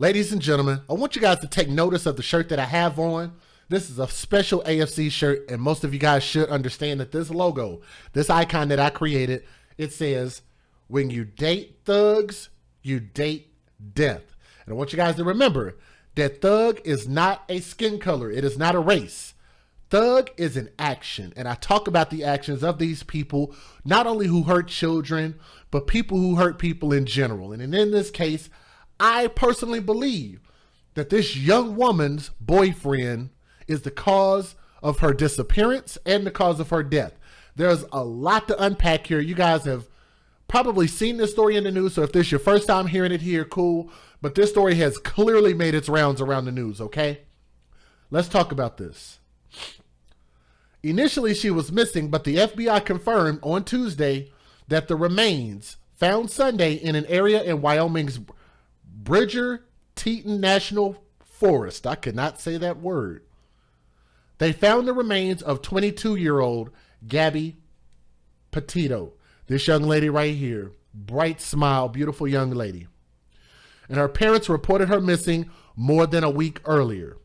Ladies and gentlemen, I want you guys to take notice of the shirt that I have on. This is a special AFC shirt, and most of you guys should understand that this logo, this icon that I created, it says, when you date thugs, you date death. And I want you guys to remember that thug is not a skin color. It is not a race. Thug is an action. And I talk about the actions of these people, not only who hurt children, but people who hurt people in general. And in this case, I personally believe that this young woman's boyfriend is the cause of her disappearance and the cause of her death. There's a lot to unpack here. You guys have probably seen this story in the news, so if this is your first time hearing it here, cool. But this story has clearly made its rounds around the news, okay? Let's talk about this. Initially, she was missing, but the FBI confirmed on Tuesday that the remains found Sunday in an area in Wyoming's Bridger-Teton National Forest. I could not say that word. They found the remains of 22-year-old Gabby Petito. This young lady right here, bright smile, beautiful young lady. And her parents reported her missing more than a week earlier.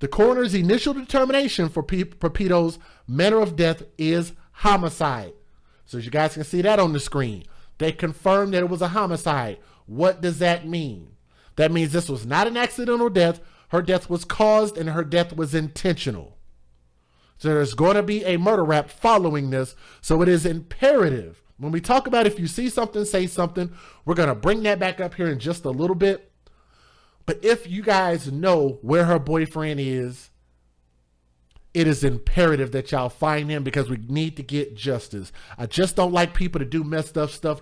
The coroner's initial determination for Petito's manner of death is homicide. So as you guys can see that on the screen, they confirmed that it was a homicide. What does that mean? That means this was not an accidental death. Her death was caused and her death was intentional. So there's going to be a murder rap following this. So it is imperative. When we talk about if you see something, say something, we're going to bring that back up here in just a little bit. But if you guys know where her boyfriend is, it is imperative that y'all find him because we need to get justice. I just don't like people to do messed up stuff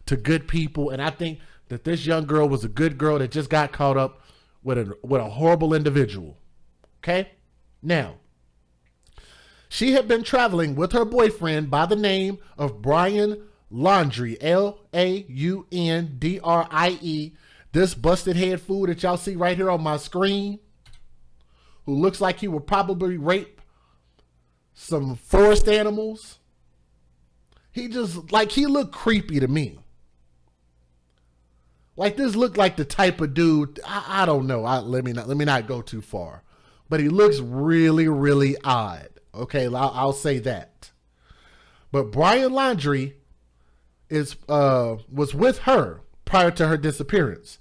to good people. And I think that this young girl was a good girl that just got caught up with a horrible individual. Okay? Now, she had been traveling with her boyfriend by the name of Brian Laundrie, Laundrie. This busted head fool that y'all see right here on my screen, who looks like he would probably rape some forest animals. He looked creepy to me. Like this looked like the type of dude, I don't know. Let me not go too far. But he looks really, really odd. Okay, I'll say that. But Brian Laundrie was with her prior to her disappearance.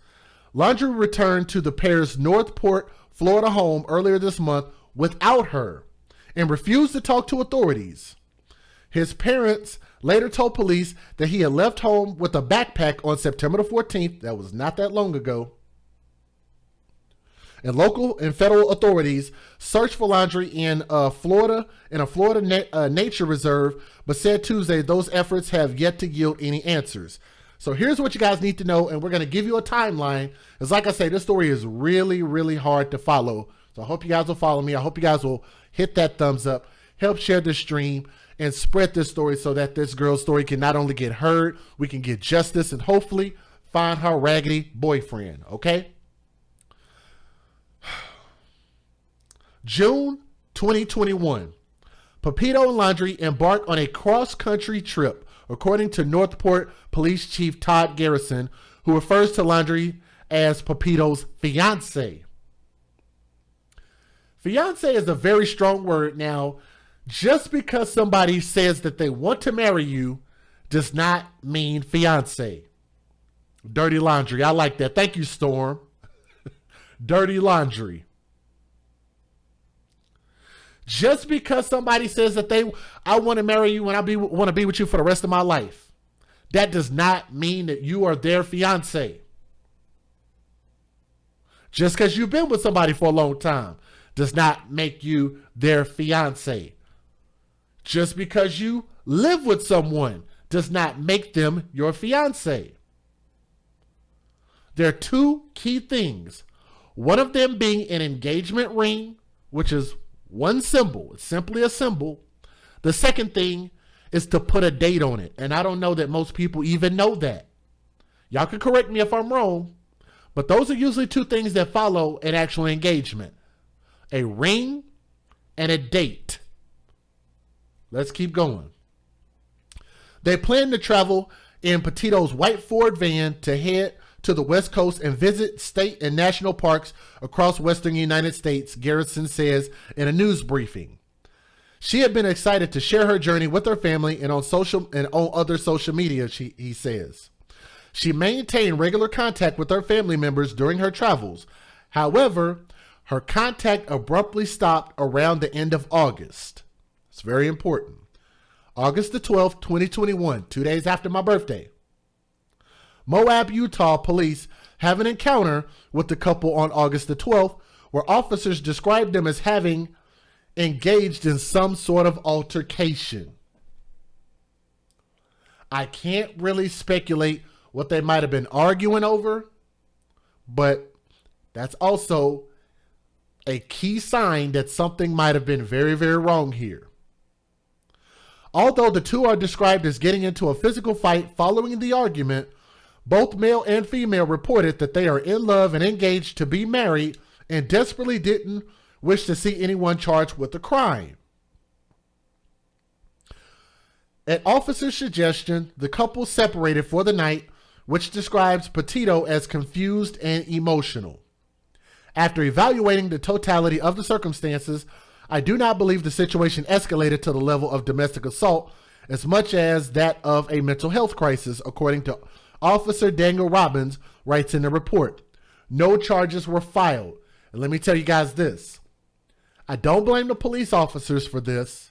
Laundrie returned to the pair's Northport, Florida home earlier this month without her and refused to talk to authorities. His parents later told police that he had left home with a backpack on September the 14th. That was not that long ago. And local and federal authorities searched for Laundrie in Florida, nature reserve, but said Tuesday those efforts have yet to yield any answers. So here's what you guys need to know, and we're going to give you a timeline. Because like I say, this story is really, really hard to follow. So I hope you guys will follow me. I hope you guys will hit that thumbs up, help share this stream, and spread this story so that this girl's story can not only get heard, we can get justice, and hopefully find her raggedy boyfriend, okay? June 2021, Petito and Laundrie embarked on a cross-country trip, according to Northport Police Chief Todd Garrison, who refers to Laundrie as Petito's fiance. Fiance is a very strong word. Now, just because somebody says that they want to marry you does not mean fiance. Dirty laundry. I like that. Thank you, Storm. Dirty laundry. Just because somebody says that I want to marry you and want to be with you for the rest of my life, that does not mean that you are their fiance. Just because you've been with somebody for a long time does not make you their fiance. Just because you live with someone does not make them your fiance. There are two key things. One of them being an engagement ring, which is one symbol. It's simply a symbol. The second thing is to put a date on it. And I don't know that most people even know that. Y'all can correct me if I'm wrong, but those are usually two things that follow an actual engagement. A ring and a date. Let's keep going. They plan to travel in Petito's white Ford van to head to the West Coast and visit state and national parks across western United States, Garrison says in a news briefing. She had been excited to share her journey with her family and on other social media, he says. She maintained regular contact with her family members during her travels. However, her contact abruptly stopped around the end of August. It's very important. August the 12th, 2021, 2 days after my birthday. Moab, Utah police have an encounter with the couple on August the 12th, where officers described them as having engaged in some sort of altercation. I can't really speculate what they might have been arguing over, but that's also a key sign that something might have been very, very wrong here. Although the two are described as getting into a physical fight following the argument, both male and female reported that they are in love and engaged to be married and desperately didn't wish to see anyone charged with a crime. At officer's suggestion, the couple separated for the night, which describes Petito as confused and emotional. After evaluating the totality of the circumstances, I do not believe the situation escalated to the level of domestic assault as much as that of a mental health crisis, according to Officer Daniel Robbins writes in the report. No charges were filed. And let me tell you guys this. I don't blame the police officers for this.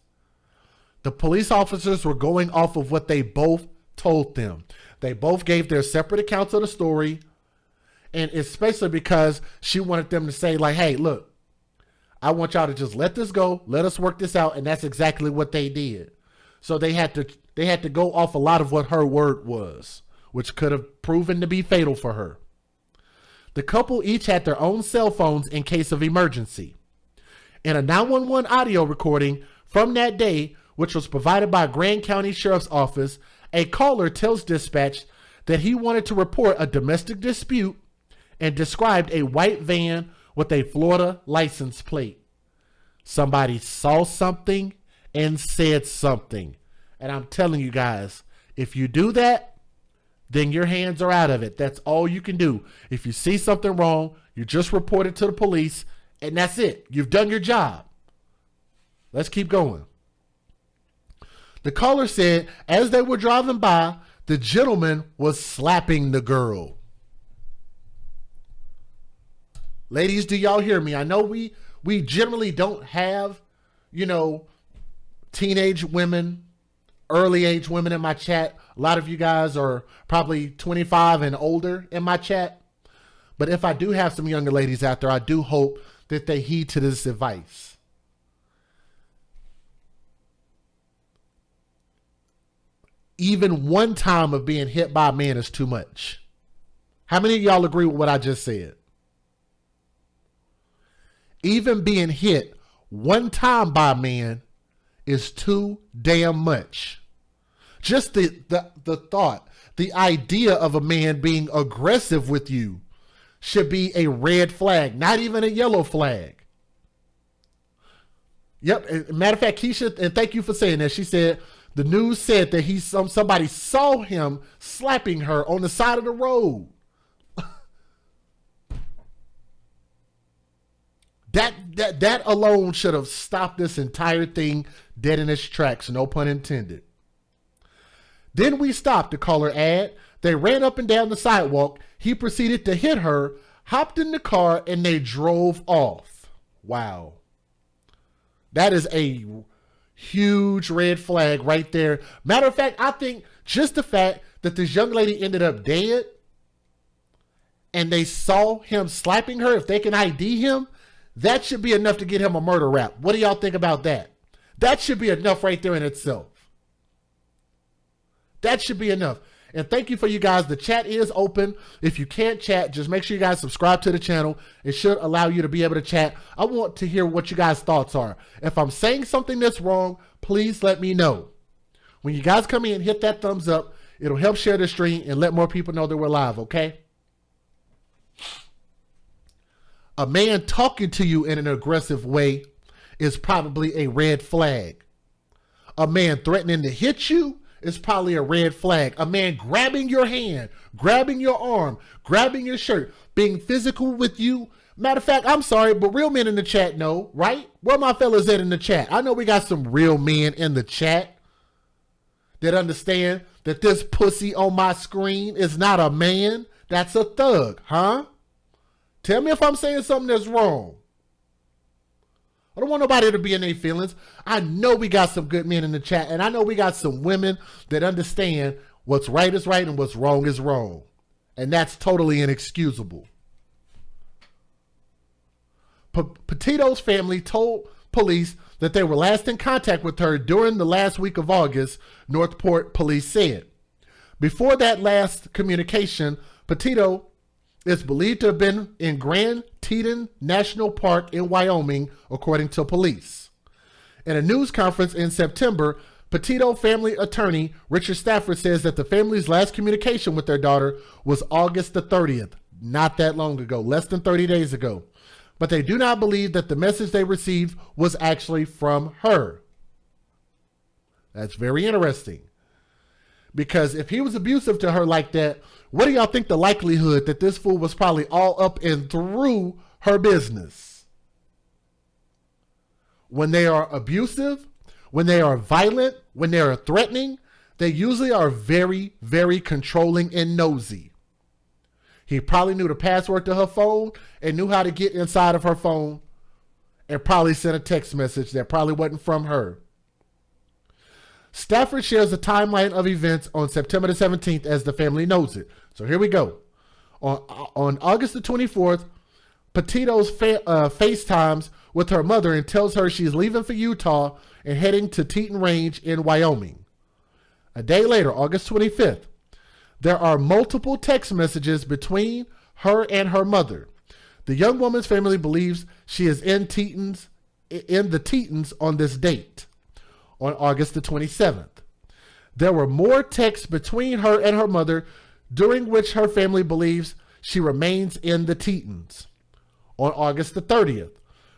The police officers were going off of what they both told them. They both gave their separate accounts of the story. And especially because she wanted them to say, like, hey, look, I want y'all to just let this go. Let us work this out. And that's exactly what they did. So they had to go off a lot of what her word was, which could have proven to be fatal for her. The couple each had their own cell phones in case of emergency. In a 911 audio recording from that day, which was provided by Grand County Sheriff's Office, a caller tells dispatch that he wanted to report a domestic dispute and described a white van with a Florida license plate. Somebody saw something and said something. And I'm telling you guys, if you do that, then your hands are out of it. That's all you can do. If you see something wrong, you just report it to the police, and that's it. You've done your job. Let's keep going. The caller said as they were driving by, the gentleman was slapping the girl. Ladies, do y'all hear me? I know we generally don't have, teenage women, early age women in my chat. A lot of you guys are probably 25 and older in my chat. But if I do have some younger ladies out there, I do hope that they heed to this advice. Even one time of being hit by a man is too much. How many of y'all agree with what I just said? Even being hit one time by a man is too damn much. Just the thought, the idea of a man being aggressive with you should be a red flag, not even a yellow flag. Yep. Matter of fact, Keisha, and thank you for saying that. She said the news said that somebody saw him slapping her on the side of the road. That alone should have stopped this entire thing dead in its tracks, no pun intended. Then we stopped, the caller added. They ran up and down the sidewalk. He proceeded to hit her, hopped in the car, and they drove off. Wow. That is a huge red flag right there. Matter of fact, I think just the fact that this young lady ended up dead and they saw him slapping her, if they can ID him, that should be enough to get him a murder rap. What do y'all think about that? That should be enough right there in itself. That should be enough. And thank you for you guys. The chat is open. If you can't chat, just make sure you guys subscribe to the channel. It should allow you to be able to chat. I want to hear what you guys' thoughts are. If I'm saying something that's wrong, please let me know. When you guys come in, hit that thumbs up. It'll help share the stream and let more people know that we're live, okay? A man talking to you in an aggressive way is probably a red flag. A man threatening to hit you is probably a red flag. A man grabbing your hand, grabbing your arm, grabbing your shirt, being physical with you. Matter of fact, I'm sorry, but real men in the chat know, right? Where my fellas at in the chat? I know we got some real men in the chat that understand that this pussy on my screen is not a man. That's a thug, huh? Tell me if I'm saying something that's wrong. I don't want nobody to be in their feelings. I know we got some good men in the chat, and I know we got some women that understand what's right is right and what's wrong is wrong. And that's totally inexcusable. Petito's family told police that they were last in contact with her during the last week of August, Northport police said. Before that last communication, Petito is believed to have been in Grand Teton National Park in Wyoming, according to police. In a news conference in September, Petito family attorney Richard Stafford says that the family's last communication with their daughter was August the 30th, not that long ago, less than 30 days ago. But they do not believe that the message they received was actually from her. That's very interesting. Because if he was abusive to her like that, what do y'all think the likelihood that this fool was probably all up and through her business? When they are abusive, when they are violent, when they are threatening, they usually are very, very controlling and nosy. He probably knew the password to her phone and knew how to get inside of her phone and probably sent a text message that probably wasn't from her. Stafford shares a timeline of events on September the 17th as the family knows it. So here we go. On August the 24th, Petito's FaceTimes with her mother and tells her she's leaving for Utah and heading to Teton Range in Wyoming. A day later, August 25th, there are multiple text messages between her and her mother. The young woman's family believes she is in the Tetons on this date, on August the 27th. There were more texts between her and her mother, during which her family believes she remains in the Tetons. On August the 30th,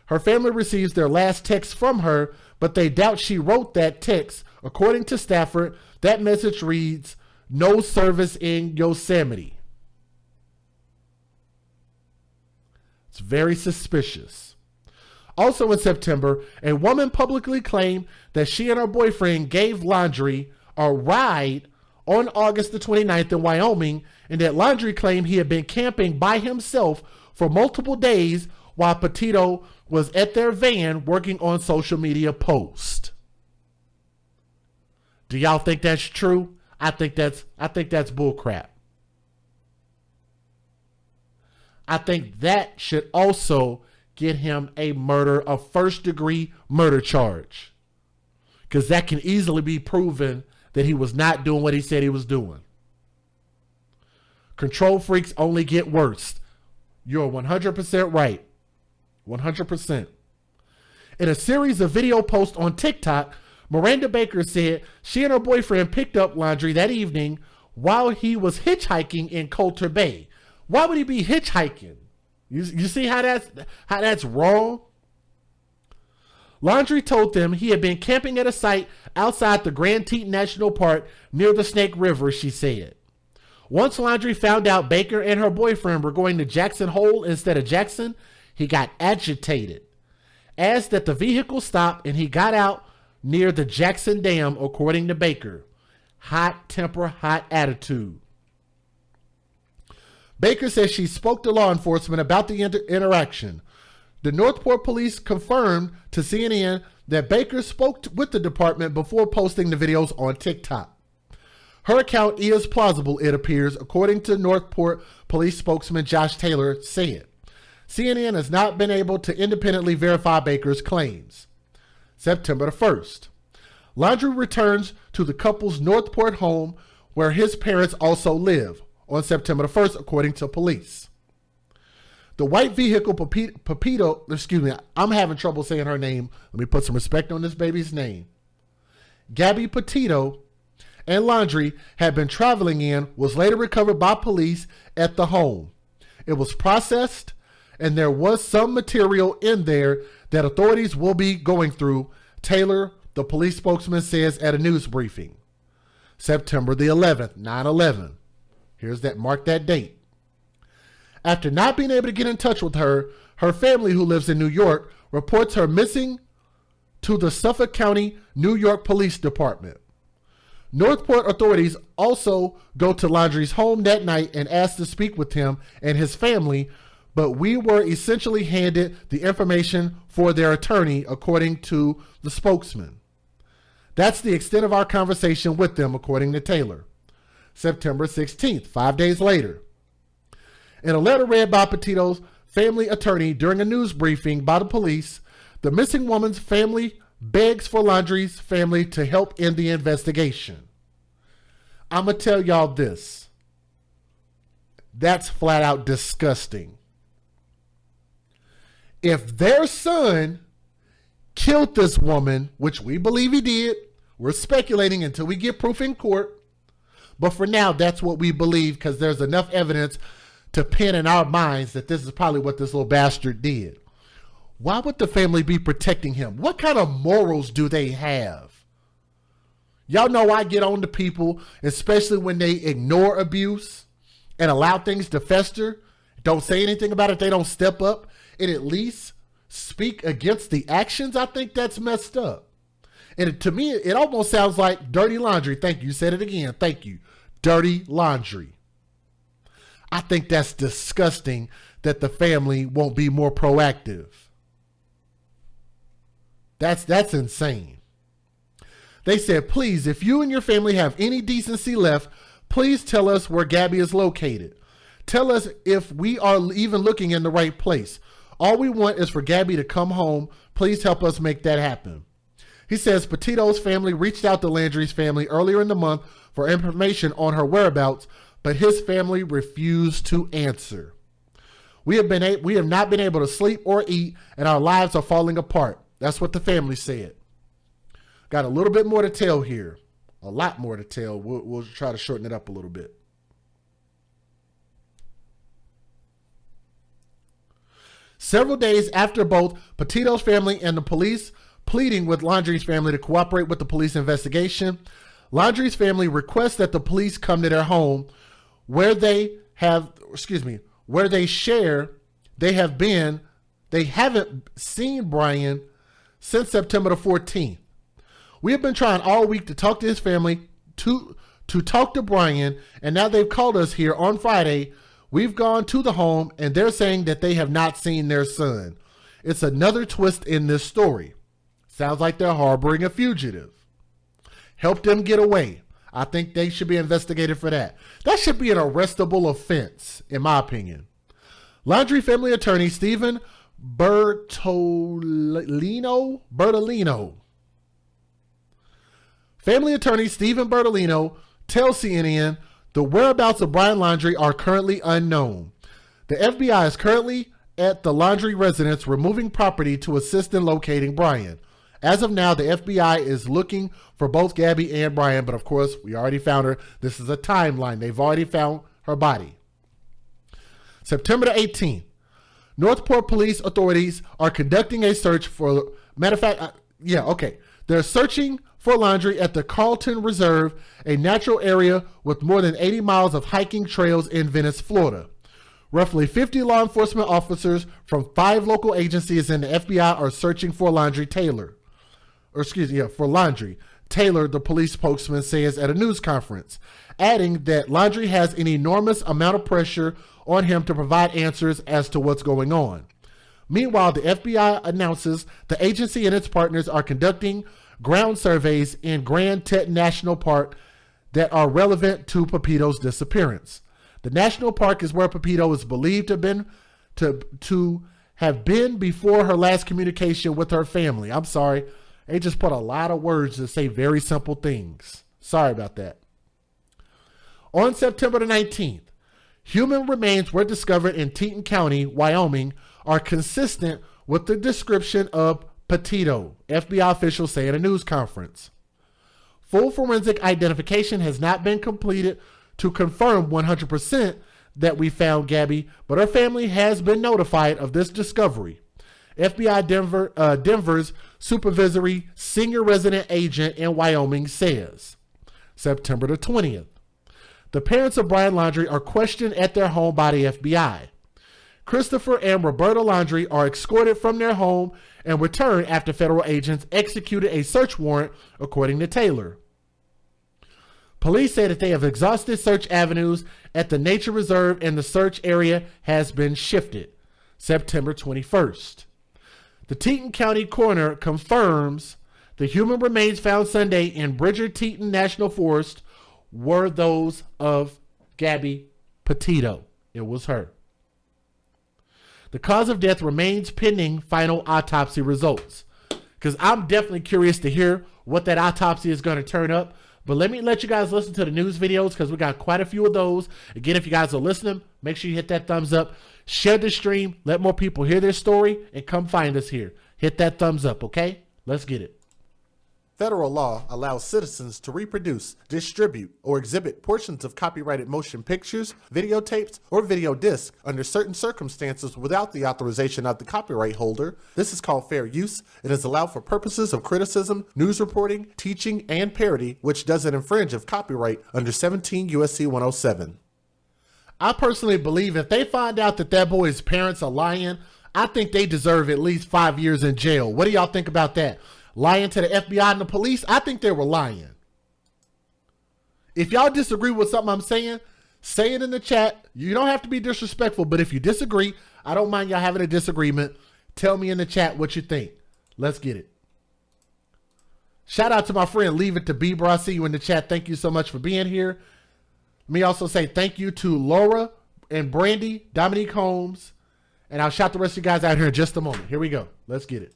her family receives their last text from her, but they doubt she wrote that text. According to Stafford, that message reads, "No service in Yosemite." It's very suspicious. Also in September, a woman publicly claimed that she and her boyfriend gave Laundrie a ride on August the 29th in Wyoming, and that Laundrie claimed he had been camping by himself for multiple days while Petito was at their van working on social media posts. Do y'all think that's true? I think that's bullcrap. I think that should also get him a first-degree murder charge, because that can easily be proven that he was not doing what he said he was doing. Control freaks only get worse. You're 100% right. 100%. In a series of video posts on TikTok, Miranda Baker said she and her boyfriend picked up Laundrie that evening while he was hitchhiking in Coulter Bay. Why would he be hitchhiking? You see how that's wrong? Laundrie told them he had been camping at a site outside the Grand Teton National Park near the Snake River, she said. Once Laundrie found out Baker and her boyfriend were going to Jackson Hole instead of Jackson, he got agitated, asked that the vehicle stop, and he got out near the Jackson Dam, according to Baker. Hot temper, hot attitude. Baker says she spoke to law enforcement about the interaction. The Northport police confirmed to CNN that Baker spoke with the department before posting the videos on TikTok. Her account is plausible, it appears, according to Northport police spokesman Josh Taylor said. CNN has not been able to independently verify Baker's claims. September the 1st. Laundrie returns to the couple's Northport home where his parents also live on September the 1st, according to police. The white vehicle, Petito, excuse me, I'm having trouble saying her name. Let me put some respect on this baby's name. Gabby Petito and Laundrie had been traveling in was later recovered by police at the home. It was processed, and there was some material in there that authorities will be going through, Taylor, the police spokesman, says at a news briefing. September the 11th, 9/11. Here's that, mark that date. After not being able to get in touch with her, her family, who lives in New York, reports her missing to the Suffolk County, New York Police Department. Northport authorities also go to Landry's home that night and ask to speak with him and his family, but we were essentially handed the information for their attorney, according to the spokesman. That's the extent of our conversation with them, according to Taylor. September 16th, 5 days later. In a letter read by Petito's family attorney during a news briefing by the police, the missing woman's family begs for Landry's family to help in the investigation. I'm going to tell y'all this. That's flat out disgusting. If their son killed this woman, which we believe he did, we're speculating until we get proof in court, but for now, that's what we believe because there's enough evidence to pin in our minds that this is probably what this little bastard did. Why would the family be protecting him? What kind of morals do they have? Y'all know I get on to people, especially when they ignore abuse and allow things to fester, don't say anything about it, they don't step up and at least speak against the actions. I think that's messed up. And to me, it almost sounds like dirty laundry. Thank you. You said it again. Thank you. Dirty laundry. I think that's disgusting that the family won't be more proactive. That's insane. They said, please, if you and your family have any decency left, please tell us where Gabby is located. Tell us if we are even looking in the right place. All we want is for Gabby to come home. Please help us make that happen. He says Petito's family reached out to Landry's family earlier in the month for information on her whereabouts, but his family refused to answer. We have not been able to sleep or eat, and our lives are falling apart. That's what the family said. Got a little bit more to tell here. A lot more to tell. We'll try to shorten it up a little bit. Several days after both Petito's family and the police pleading with Landry's family to cooperate with the police investigation, Landry's family requests that the police come to their home where they haven't seen Brian since September the 14th. We have been trying all week to talk to his family, to talk to Brian, and now they've called us here on Friday. We've gone to the home and they're saying that they have not seen their son. It's another twist in this story. Sounds like they're harboring a fugitive. Help them get away. I think they should be investigated for that. That should be an arrestable offense, in my opinion. Landry family attorney Stephen Bertolino. Family attorney Stephen Bertolino tells CNN the whereabouts of Brian Landry are currently unknown. The FBI is currently at the Landry residence removing property to assist in locating Brian. As of now, the FBI is looking for both Gabby and Brian, but of course, we already found her. This is a timeline. They've already found her body. September the 18th, Northport police authorities are conducting a search for, they're searching for Landry at the Carlton Reserve, a natural area with more than 80 miles of hiking trails in Venice, Florida. Roughly 50 law enforcement officers from 5 local agencies and the FBI are searching for Landry. Taylor, the police spokesman says at a news conference, adding that Landry has an enormous amount of pressure on him to provide answers as to what's going on. Meanwhile, the FBI announces the agency and its partners are conducting ground surveys in Grand Teton National Park that are relevant to Petito's disappearance. The national park is where Petito is believed to have been before her last communication with her family. I'm sorry. They just put a lot of words to say very simple things. Sorry about that. On September the 19th, human remains were discovered in Teton County, Wyoming, are consistent with the description of Petito, FBI officials say at a news conference. Full forensic identification has not been completed to confirm 100% that we found Gabby, but her family has been notified of this discovery. FBI Denver's supervisory senior resident agent in Wyoming says. September the 20th. The parents of Brian Laundrie are questioned at their home by the FBI. Christopher and Roberta Laundrie are escorted from their home and returned after federal agents executed a search warrant, according to Taylor. Police say that they have exhausted search avenues at the nature reserve and the search area has been shifted. September 21st. The Teton County coroner confirms the human remains found Sunday in Bridger-Teton National Forest were those of Gabby Petito. It was her. The cause of death remains pending final autopsy results. Because I'm definitely curious to hear what that autopsy is going to turn up. But let you guys listen to the news videos because we got quite a few of those. Again, if you guys are listening, make sure you hit that thumbs up. Share the stream. Let more people hear their story and come find us here. Hit that thumbs up, okay? Let's get it. Federal law allows citizens to reproduce, distribute, or exhibit portions of copyrighted motion pictures, videotapes, or video discs under certain circumstances without the authorization of the copyright holder. This is called fair use. It is allowed for purposes of criticism, news reporting, teaching, and parody, which doesn't infringe of copyright under 17 U.S.C. 107. I personally believe if they find out that that boy's parents are lying, I think they deserve at least 5 years in jail. What do y'all think about that? Lying to the FBI and the police? I think they were lying. If y'all disagree with something I'm saying, say it in the chat. You don't have to be disrespectful, but if you disagree, I don't mind y'all having a disagreement. Tell me in the chat what you think. Let's get it. Shout out to my friend Leave It to Bieber. I see you in the chat. Thank you so much for being here. Let me also say thank you to Laura and Brandy, Dominique Holmes, and I'll shout the rest of you guys out here in just a moment. Here we go. Let's get it.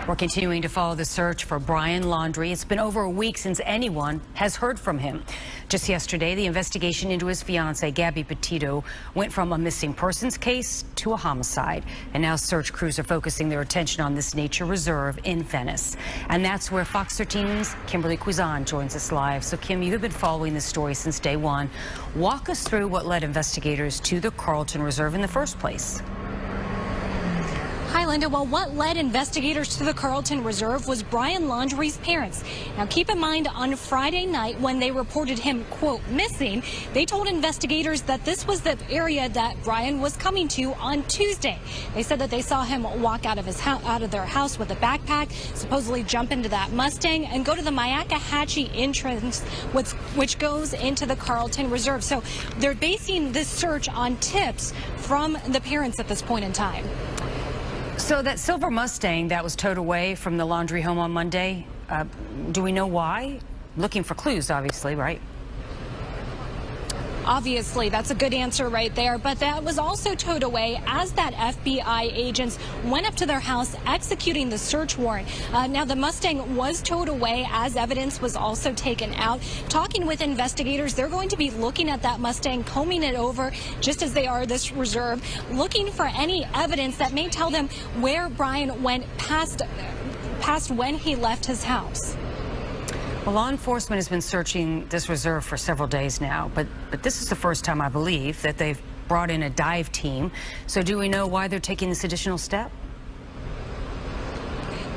We're continuing to follow the search for Brian Laundrie. It's been over a week since anyone has heard from him. Just yesterday, the investigation into his fiancée, Gabby Petito, went from a missing persons case to a homicide. And now search crews are focusing their attention on this nature reserve in Venice. And that's where Fox 13's Kimberly Quizan joins us live. So, Kim, you have been following this story since day one. Walk us through what led investigators to the Carlton Reserve in the first place. Hi, Linda. Well, what led investigators to the Carlton Reserve was Brian Laundrie's parents. Now, keep in mind, on Friday night, when they reported him, quote, missing, they told investigators that this was the area that Brian was coming to on Tuesday. They said that they saw him walk out of their house with a backpack, supposedly jump into that Mustang, and go to the Myakkahatchee entrance, which goes into the Carlton Reserve. So they're basing this search on tips from the parents at this point in time. So that silver Mustang that was towed away from the Laundrie home on Monday, do we know why? Looking for clues, obviously, right? Obviously, that's a good answer right there, but that was also towed away as that FBI agents went up to their house executing the search warrant. Now, the Mustang was towed away as evidence was also taken out. Talking with investigators, they're going to be looking at that Mustang, combing it over, just as they are this reserve, looking for any evidence that may tell them where Brian went past when he left his house. Well, law enforcement has been searching this reserve for several days now, but this is the first time, I believe, that they've brought in a dive team. So do we know why they're taking this additional step?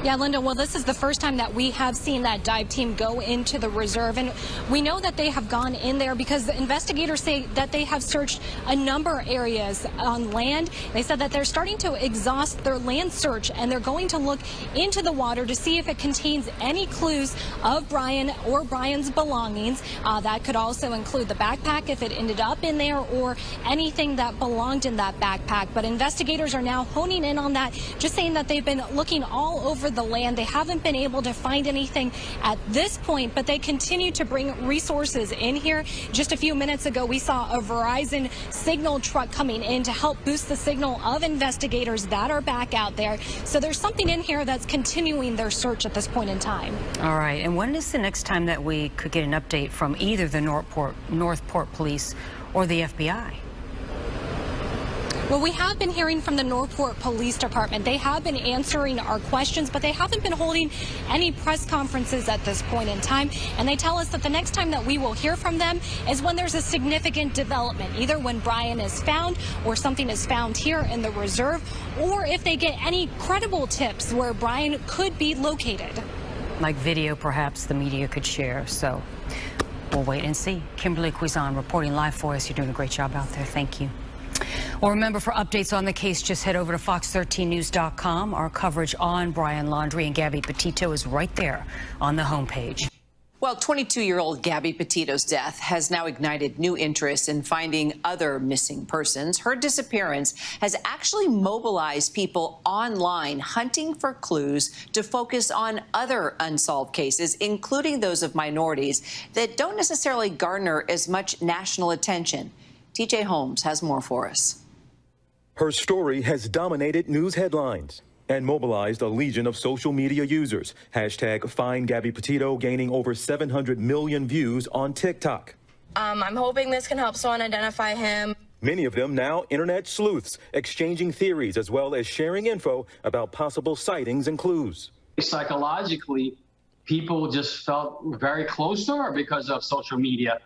Yeah, Linda, well, this is the first time that we have seen that dive team go into the reserve. And we know that they have gone in there because the investigators say that they have searched a number of areas on land. They said that they're starting to exhaust their land search and they're going to look into the water to see if it contains any clues of Brian or Brian's belongings. That could also include the backpack if it ended up in there or anything that belonged in that backpack. But investigators are now honing in on that, just saying that they've been looking all over the land. They haven't been able to find anything at this point, but they continue to bring resources in here. Just a few minutes ago, we saw a Verizon signal truck coming in to help boost the signal of investigators that are back out there. So there's something in here that's continuing their search at this point in time. All right. And when is the next time that we could get an update from either the Northport Police or the FBI? Well, we have been hearing from the Northport Police Department. They have been answering our questions, but they haven't been holding any press conferences at this point in time. And they tell us that the next time that we will hear from them is when there's a significant development, either when Brian is found or something is found here in the reserve, or if they get any credible tips where Brian could be located. like video perhaps the media could share. So we'll wait and see. Kimberly Cuisin reporting live for us. You're doing a great job out there. Thank you. Well, remember, for updates on the case, just head over to fox13news.com. Our coverage on Brian Laundrie and Gabby Petito is right there on the homepage. Well, 22-year-old Gabby Petito's death has now ignited new interest in finding other missing persons. Her disappearance has actually mobilized people online hunting for clues to focus on other unsolved cases, including those of minorities that don't necessarily garner as much national attention. TJ Holmes has more for us. Her story has dominated news headlines and mobilized a legion of social media users. Hashtag Find Gabby Petito gaining over 700 million views on TikTok. I'm hoping this can help someone identify him. Many of them now internet sleuths, exchanging theories as well as sharing info about possible sightings and clues. Psychologically, people just felt very close to her because of social media.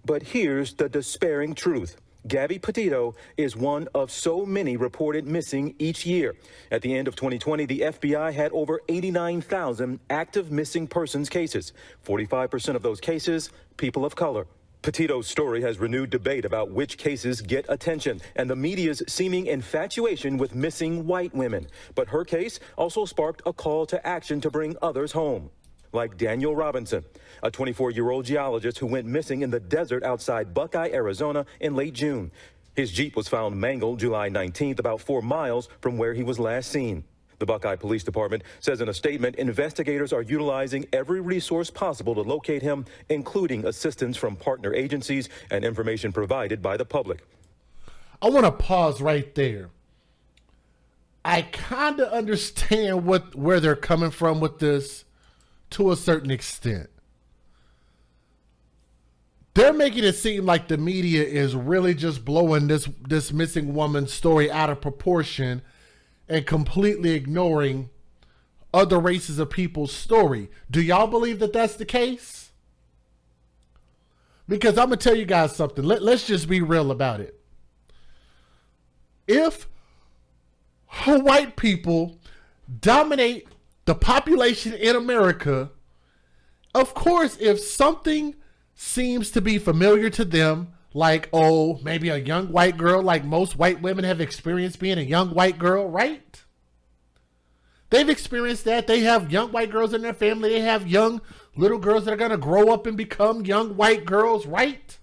But here's the despairing truth. Gabby Petito is one of so many reported missing each year. At the end of 2020, the FBI had over 89,000 active missing persons cases. 45% of those cases, people of color. Petito's story has renewed debate about which cases get attention and the media's seeming infatuation with missing white women. But her case also sparked a call to action to bring others home, like Daniel Robinson, a 24-year-old geologist who went missing in the desert outside Buckeye, Arizona in late June. His Jeep was found mangled July 19th, about 4 miles from where he was last seen. The Buckeye Police Department says in a statement, investigators are utilizing every resource possible to locate him, including assistance from partner agencies and information provided by the public. I want to pause right there. I kind of understand where they're coming from with this to a certain extent. They're making it seem like the media is really just blowing this missing woman's story out of proportion and completely ignoring other races of people's story. Do y'all believe that that's the case? Because I'm going to tell you guys something. Let's just be real about it. If white people dominate the population in America, of course, if something seems to be familiar to them, like, oh, maybe a young white girl, like most white women have experienced being a young white girl, right? They've experienced that. They have young white girls in their family. They have young little girls that are going to grow up and become young white girls, right?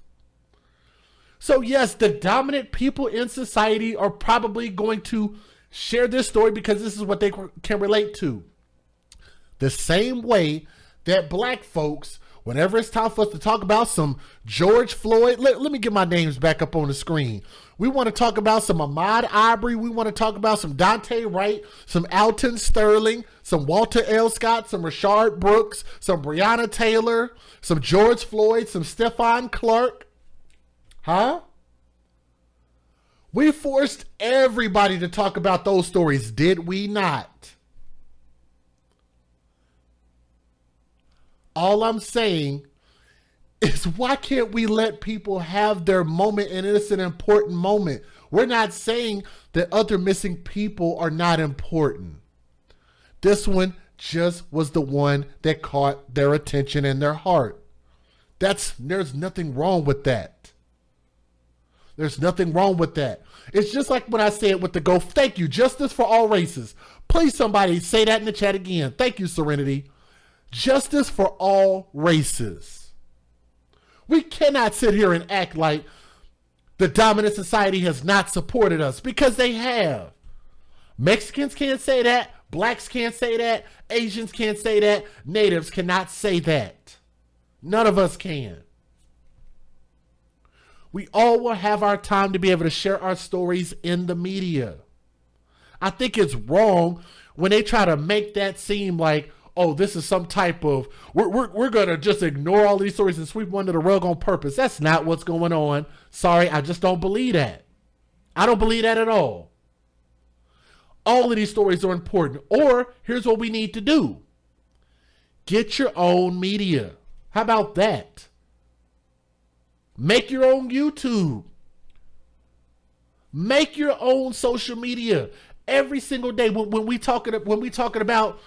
So yes, the dominant people in society are probably going to share this story because this is what they can relate to. The same way that black folks, whenever it's time for us to talk about some George Floyd, let me get my names back up on the screen. We want to talk about some Ahmaud Arbery. We want to talk about some Dante Wright, some Alton Sterling, some Walter L. Scott, some Rashard Brooks, some Breonna Taylor, some George Floyd, some Stephon Clark. Huh? We forced everybody to talk about those stories, did we not? All I'm saying is, why can't we let people have their moment, and it's an important moment? We're not saying that other missing people are not important. This one just was the one that caught their attention and their heart. There's nothing wrong with that. There's nothing wrong with that. It's just like when I said with the go, thank you, justice for all races. Please somebody say that in the chat again. Thank you, Serenity. Justice for all races. We cannot sit here and act like the dominant society has not supported us, because they have. Mexicans can't say that. Blacks can't say that. Asians can't say that. Natives cannot say that. None of us can. We all will have our time to be able to share our stories in the media. I think it's wrong when they try to make that seem like, oh, this is some type of, we're going to just ignore all these stories and sweep them under the rug on purpose. That's not what's going on. Sorry, I just don't believe that. I don't believe that at all. All of these stories are important. Or here's what we need to do. Get your own media. How about that? Make your own YouTube. Make your own social media. Every single day when we talking about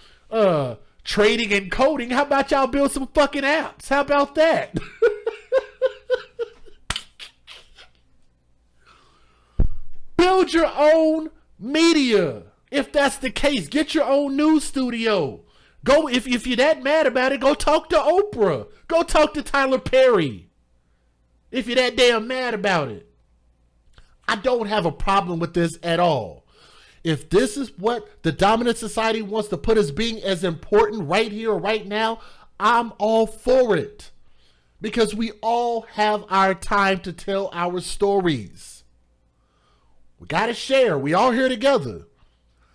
trading and coding. How about y'all build some fucking apps? How about that? Build your own media. If that's the case, get your own news studio. Go, if you're that mad about it, go talk to Oprah. Go talk to Tyler Perry. If you're that damn mad about it. I don't have a problem with this at all. If this is what the dominant society wants to put as being as important right here or right now, I'm all for it. Because we all have our time to tell our stories. We got to share. We all here together.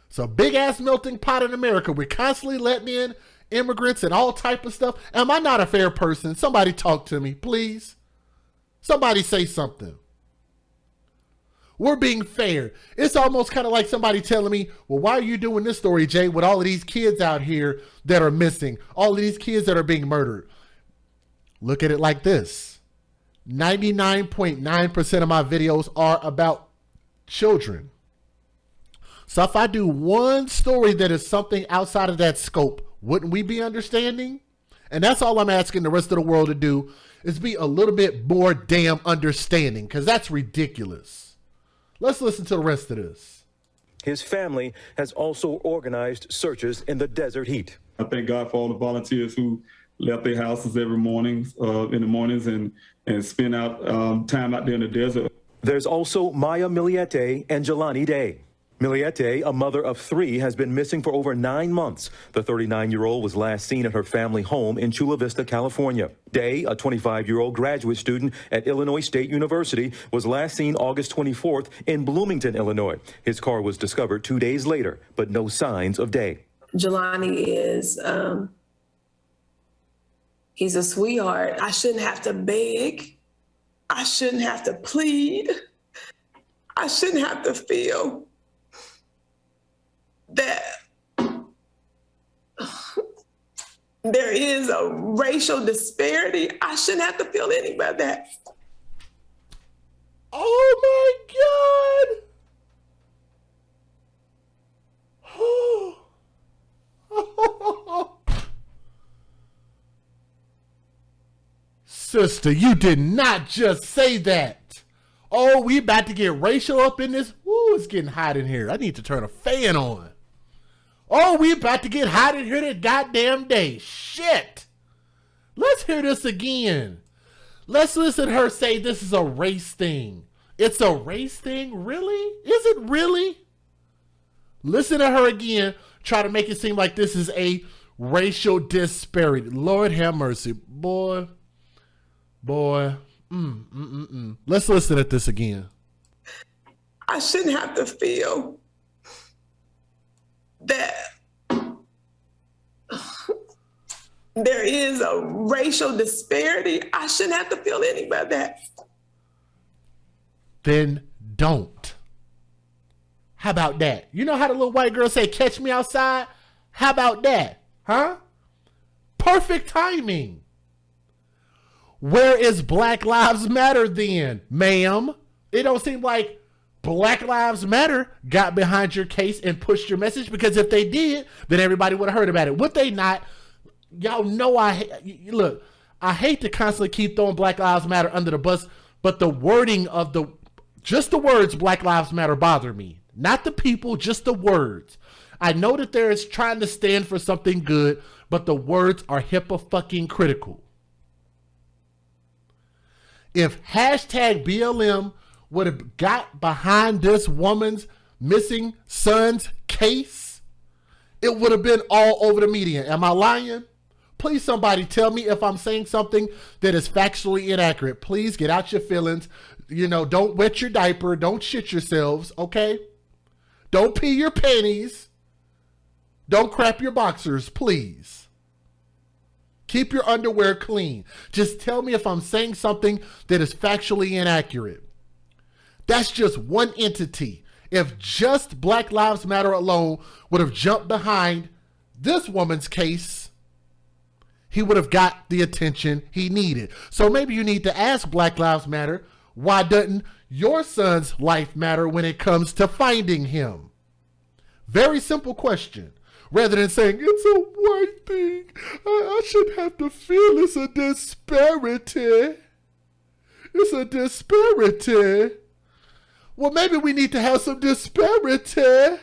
It's a big ass melting pot in America. We're constantly letting in immigrants and all type of stuff. Am I not a fair person? Somebody talk to me, please. Somebody say something. We're being fair. It's almost kind of like somebody telling me, well, why are you doing this story, Jay, with all of these kids out here that are missing, all of these kids that are being murdered? Look at it like this. 99.9% of my videos are about children. So if I do one story that is something outside of that scope, wouldn't we be understanding? And that's all I'm asking the rest of the world to do, is be a little bit more damn understanding, because that's ridiculous. Let's listen to the rest of this. His family has also organized searches in the desert heat. I thank God for all the volunteers who left their houses every morning, in the mornings, and spend out time out there in the desert. There's also Maya Miliete and Jelani Day. Miliete, a mother of 3, has been missing for over 9 months. The 39-year-old was last seen at her family home in Chula Vista, California. Day, a 25-year-old graduate student at Illinois State University, was last seen August 24th in Bloomington, Illinois. His car was discovered 2 days later, but no signs of Day. Jelani is, he's a sweetheart. I shouldn't have to beg. I shouldn't have to plead. I shouldn't have to feel that there is a racial disparity. I shouldn't have to feel any about that. Oh my God. Sister, you did not just say that. Oh, we about to get racial up in this. Woo, it's getting hot in here. I need to turn a fan on. Oh, we about to get hot in here that goddamn day. Shit. Let's hear this again. Let's listen to her say this is a race thing. It's a race thing? Really? Is it really? Listen to her again. Try to make it seem like this is a racial disparity. Lord have mercy. Boy. Let's listen at this again. I shouldn't have to feel that there is a racial disparity. I shouldn't have to feel any about that. Then don't. How about that? You know how the little white girl say, catch me outside? How about that? Huh? Perfect timing. Where is Black Lives Matter then, ma'am? It don't seem like Black Lives Matter got behind your case and pushed your message, because if they did, then everybody would have heard about it. Would they not? Y'all know look, I hate to constantly keep throwing Black Lives Matter under the bus, but the wording of just the words Black Lives Matter bother me. Not the people, just the words. I know that there is trying to stand for something good, but the words are HIPAA fucking critical. If hashtag BLM would have got behind this woman's missing son's case, it would have been all over the media. Am I lying? Please, somebody tell me if I'm saying something that is factually inaccurate. Please get out your feelings. You know, don't wet your diaper. Don't shit yourselves, okay? Don't pee your panties. Don't crap your boxers, please. Keep your underwear clean. Just tell me if I'm saying something that is factually inaccurate. That's just one entity. If just Black Lives Matter alone would have jumped behind this woman's case, he would have got the attention he needed. So maybe you need to ask Black Lives Matter, why doesn't your son's life matter when it comes to finding him? Very simple question. rather than saying it's a white thing. I shouldn't have to feel it's a disparity. It's a disparity. Well, maybe we need to have some disparity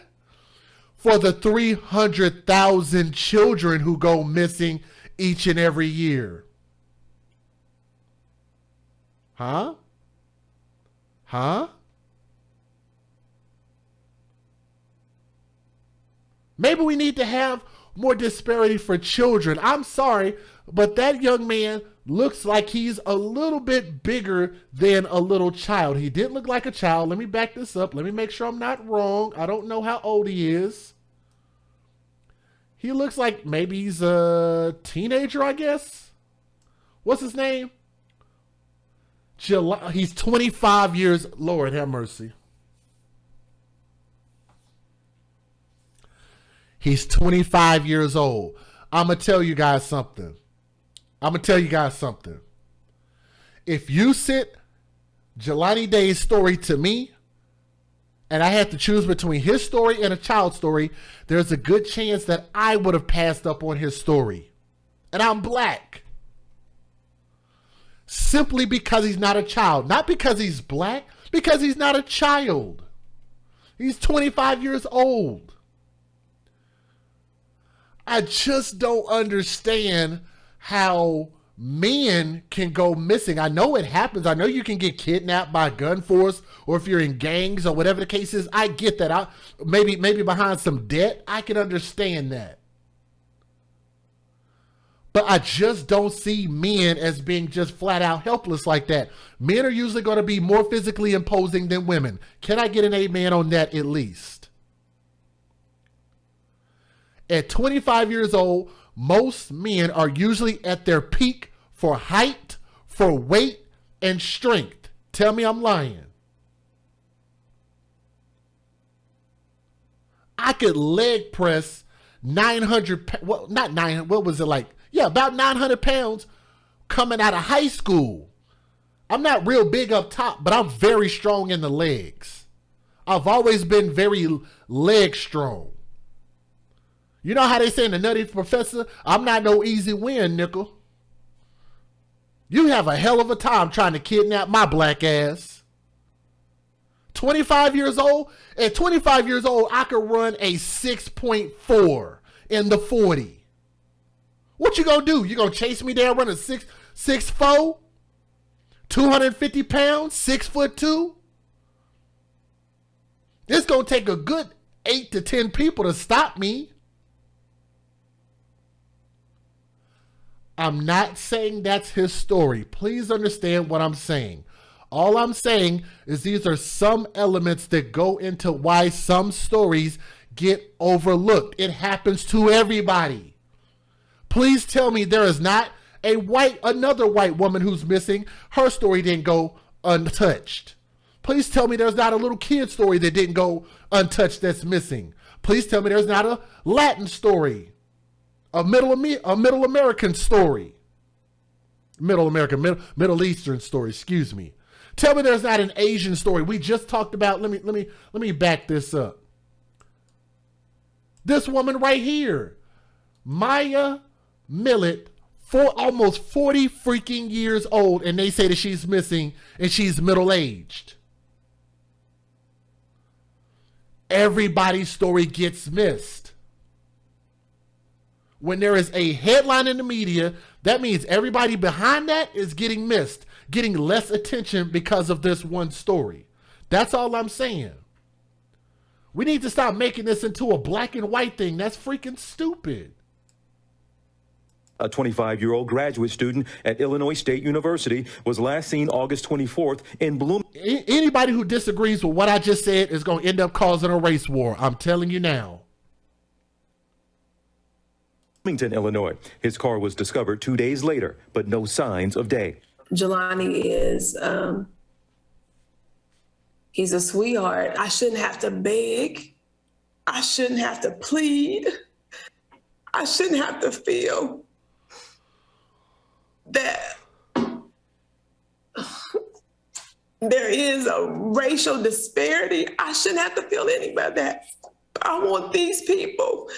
for the 300,000 children who go missing each and every year. Huh? Huh? Maybe we need to have more disparity for children. I'm sorry, but that young man looks like he's a little bit bigger than a little child. He didn't look like a child. Let me back this up. Let me make sure I'm not wrong. I don't know how old he is. He looks like maybe he's a teenager, I guess. What's his name? He's 25 years. Lord have mercy. He's 25 years old. I'm going to tell you guys something. If you sent Jelani Day's story to me, and I had to choose between his story and a child's story, there's a good chance that I would have passed up on his story. And I'm black. Simply because he's not a child. Not because he's black, because he's not a child. He's 25 years old. I just don't understand how men can go missing. I know it happens. I know you can get kidnapped by gun force, or if you're in gangs or whatever the case is. I get that. Maybe behind some debt, I can understand that. But I just don't see men as being just flat out helpless like that. Men are usually going to be more physically imposing than women. Can I get an amen on that at least? At 25 years old, most men are usually at their peak for height, for weight, and strength. Tell me I'm lying. I could leg press 900, well, not 900, what was it like? Yeah, about 900 pounds coming out of high school. I'm not real big up top, but I'm very strong in the legs. I've always been very leg strong. You know how they say in the Nutty Professor, I'm not no easy win, nickel. You have a hell of a time trying to kidnap my black ass. 25 years old? At 25 years old, I could run a 6.4 in the 40. What you gonna do? You gonna chase me down, run a 6'4"? 250 pounds, 6'2"? It's gonna take a good 8 to 10 people to stop me. I'm not saying that's his story. Please understand what I'm saying. All I'm saying is these are some elements that go into why some stories get overlooked. It happens to everybody. Please tell me there is not another white woman who's missing. Her story didn't go untouched. Please tell me there's not a little kid story that didn't go untouched that's missing. Please tell me there's not a Latin story. A Middle American story. Middle Eastern story, excuse me. Tell me there's not an Asian story. We just talked about, let me back this up. This woman right here, Maya Millett, almost 40 freaking years old, and they say that she's missing and she's middle-aged. Everybody's story gets missed. When there is a headline in the media, that means everybody behind that is getting missed, getting less attention because of this one story. That's all I'm saying. We need to stop making this into a black and white thing. That's freaking stupid. A 25-year-old graduate student at Illinois State University was last seen August 24th in Bloomington. Anybody who disagrees with what I just said is going to end up causing a race war. I'm telling you now. Illinois. His car was discovered 2 days later, but no signs of day. Jelani is, he's a sweetheart. I shouldn't have to beg. I shouldn't have to plead. I shouldn't have to feel that there is a racial disparity. I shouldn't have to feel any of that. I want these people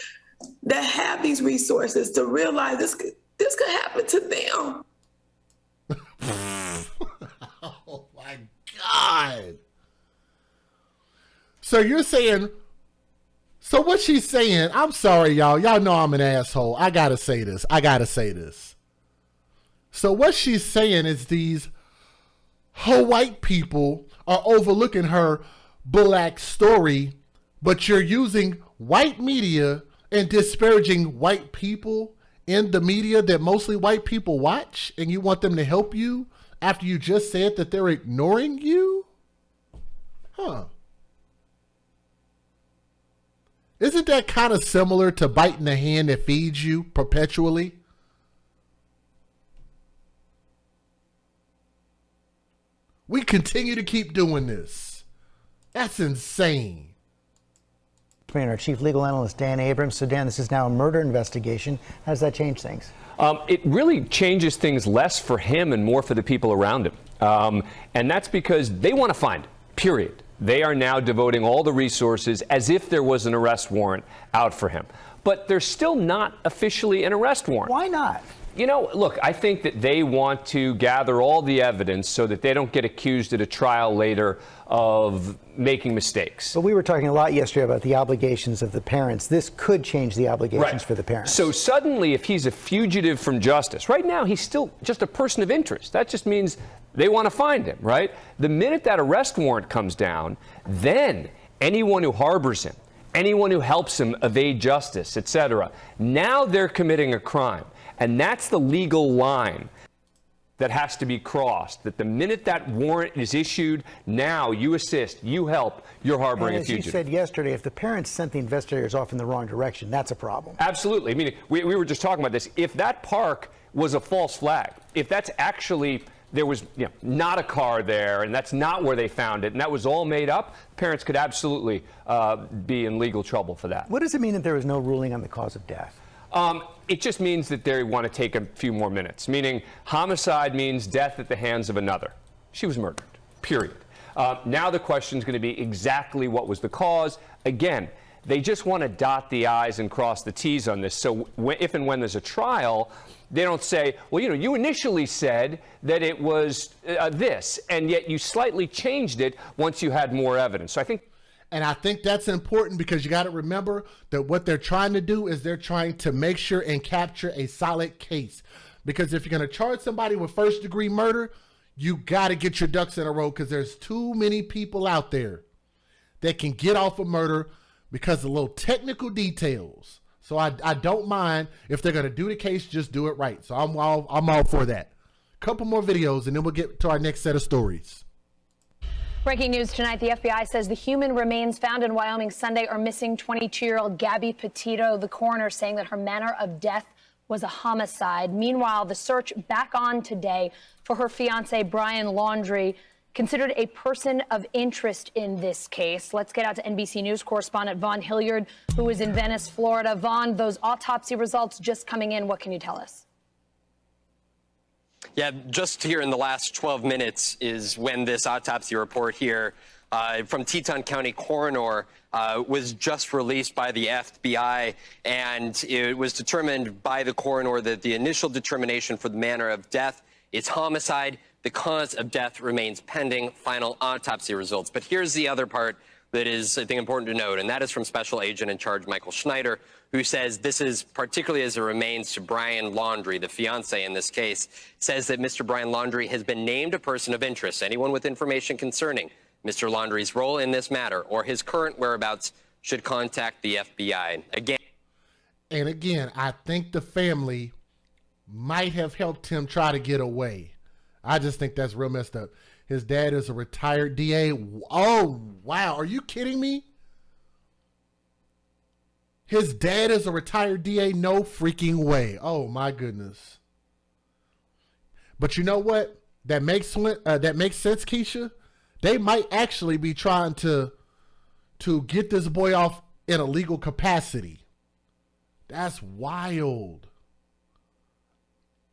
that have these resources to realize this could happen to them. Oh my God. So you're saying, so what she's saying, I'm sorry, y'all. Y'all know I'm an asshole. I gotta say this. So what she's saying is these white people are overlooking her black story, but you're using white media and disparaging white people in the media that mostly white people watch, and you want them to help you after you just said that they're ignoring you? Huh. Isn't that kind of similar to biting the hand that feeds you perpetually? We continue to keep doing this. That's insane. Our chief legal analyst, Dan Abrams. So, Dan, this is now a murder investigation. How does that change things? It really changes things less for him and more for the people around him. And that's because they want to find him, period. They are now devoting all the resources as if there was an arrest warrant out for him. But there's still not officially an arrest warrant. Why not? You know, look, I think that they want to gather all the evidence so that they don't get accused at a trial later of making mistakes. But we were talking a lot yesterday about the obligations of the parents. This could change the obligations for the parents. So suddenly, if he's a fugitive from justice, right now he's still just a person of interest. That just means they want to find him, right? The minute that arrest warrant comes down, then anyone who harbors him, anyone who helps him evade justice, etc., now they're committing a crime. And that's the legal line that has to be crossed, that the minute that warrant is issued, now you assist, you help, you're harboring a fugitive. As you said yesterday, if the parents sent the investigators off in the wrong direction, that's a problem. Absolutely. I mean, we were just talking about this. If that park was a false flag, if that's actually, there was not a car there, and that's not where they found it, and that was all made up, parents could absolutely be in legal trouble for that. What does it mean that there was no ruling on the cause of death? It just means that they want to take a few more minutes, meaning homicide means death at the hands of another. She was murdered, period. Now the question is going to be exactly what was the cause. Again, they just want to dot the I's and cross the T's on this. So if and when there's a trial, they don't say, well, you initially said that it was this, and yet you slightly changed it once you had more evidence. So I think. And I think that's important because you got to remember that what they're trying to do is they're trying to make sure and capture a solid case. Because if you're going to charge somebody with first-degree murder, you got to get your ducks in a row because there's too many people out there that can get off of murder because of little technical details. So I don't mind if they're going to do the case, just do it right. So I'm all for that. Couple more videos and then we'll get to our next set of stories. Breaking news tonight, the FBI says the human remains found in Wyoming Sunday are missing 22-year-old Gabby Petito. The coroner saying that her manner of death was a homicide. Meanwhile, the search back on today for her fiancé, Brian Laundrie, considered a person of interest in this case. Let's get out to NBC News correspondent Vaughn Hilliard, who is in Venice, Florida. Vaughn, those autopsy results just coming in. What can you tell us? Yeah, just here in the last 12 minutes is when this autopsy report here from Teton County Coroner was just released by the FBI, and it was determined by the coroner that the initial determination for the manner of death is homicide. The cause of death remains pending final autopsy results. But here's the other part that is, I think, important to note, and that is from Special Agent in Charge Michael Schneider, who says this is particularly as it remains to Brian Laundrie, the fiancé in this case, says that Mr. Brian Laundrie has been named a person of interest. Anyone with information concerning Mr. Laundrie's role in this matter or his current whereabouts should contact the FBI. Again, I think the family might have helped him try to get away. I just think that's real messed up. His dad is a retired DA. Oh, wow. Are you kidding me? His dad is a retired DA? No freaking way. Oh, my goodness. But you know what? That makes sense, Keisha. They might actually be trying to get this boy off in a legal capacity. That's wild.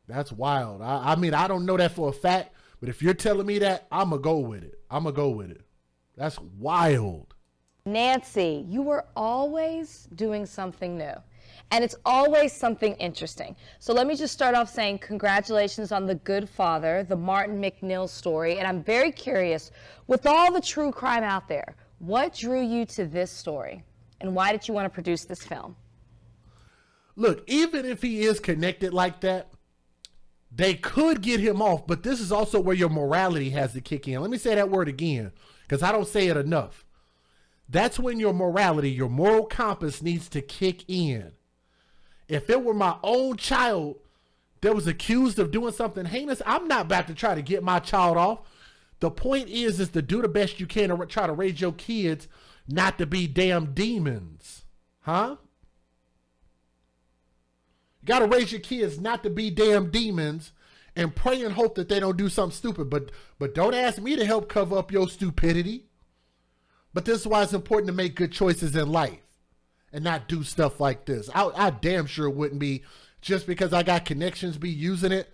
That's wild. I mean, I don't know that for a fact, but if you're telling me that, I'm going to go with it. I'm going to go with it. That's wild. Nancy, you were always doing something new. And it's always something interesting. So let me just start off saying congratulations on The Good Father, the Martin McNeil story. And I'm very curious, with all the true crime out there, what drew you to this story? And why did you want to produce this film? Look, even if he is connected like that, they could get him off, but this is also where your morality has to kick in. Let me say that word again, because I don't say it enough. That's when your morality, your moral compass needs to kick in. If it were my own child that was accused of doing something heinous, I'm not about to try to get my child off. The point is to do the best you can to try to raise your kids not to be damn demons. Huh? You got to raise your kids not to be damn demons and pray and hope that they don't do something stupid. But don't ask me to help cover up your stupidity. But this is why it's important to make good choices in life and not do stuff like this. I damn sure wouldn't be, just because I got connections, be using it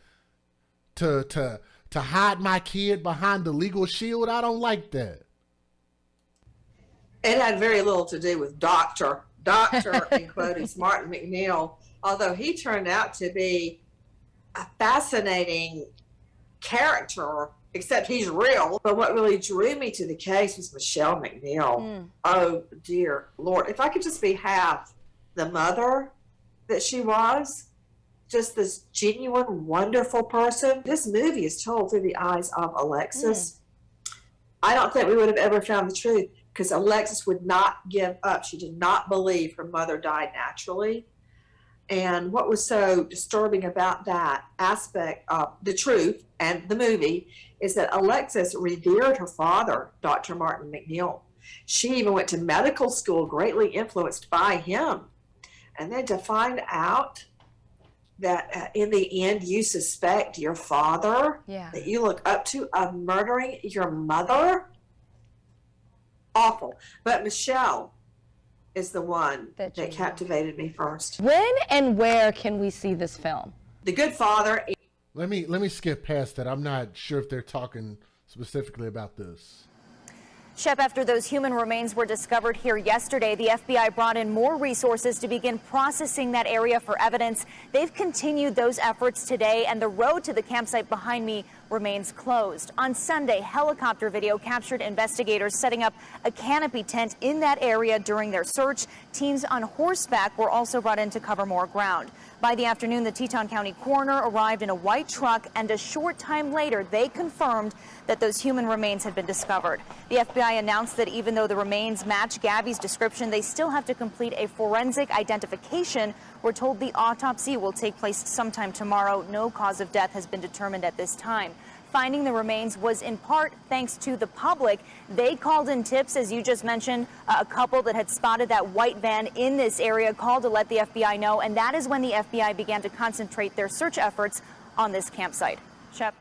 to hide my kid behind the legal shield. I don't like that. It had very little to do with Dr. in quotes, Martin McNeil, although he turned out to be a fascinating character, except he's real. But what really drew me to the case was Michelle McNeil. Oh, dear Lord. If I could just be half the mother that she was, just this genuine, wonderful person. This movie is told through the eyes of Alexis. I don't think we would have ever found the truth, because Alexis would not give up. She did not believe her mother died naturally. And what was so disturbing about that aspect of the truth and the movie is that Alexis revered her father, Dr. Martin McNeil. She even went to medical school, greatly influenced by him. And then to find out that in the end you suspect your father, that you look up to, of murdering your mother, awful. But Michelle is the one that captivated me first. When and where can we see this film? The Good Father. Let me skip past that. I'm not sure if they're talking specifically about this. Shep, after those human remains were discovered here yesterday, the FBI brought in more resources to begin processing that area for evidence. They've continued those efforts today, and the road to the campsite behind me remains closed. On Sunday, helicopter video captured investigators setting up a canopy tent in that area during their search. Teams on horseback were also brought in to cover more ground. By the afternoon, the Teton County coroner arrived in a white truck, and a short time later, they confirmed that those human remains had been discovered. The FBI announced that even though the remains match Gabby's description, they still have to complete a forensic identification. We're told the autopsy will take place sometime tomorrow. No cause of death has been determined at this time. Finding the remains was in part thanks to the public. They called in tips, as you just mentioned. A couple that had spotted that white van in this area called to let the FBI know, and that is when the FBI began to concentrate their search efforts on this campsite. Shep.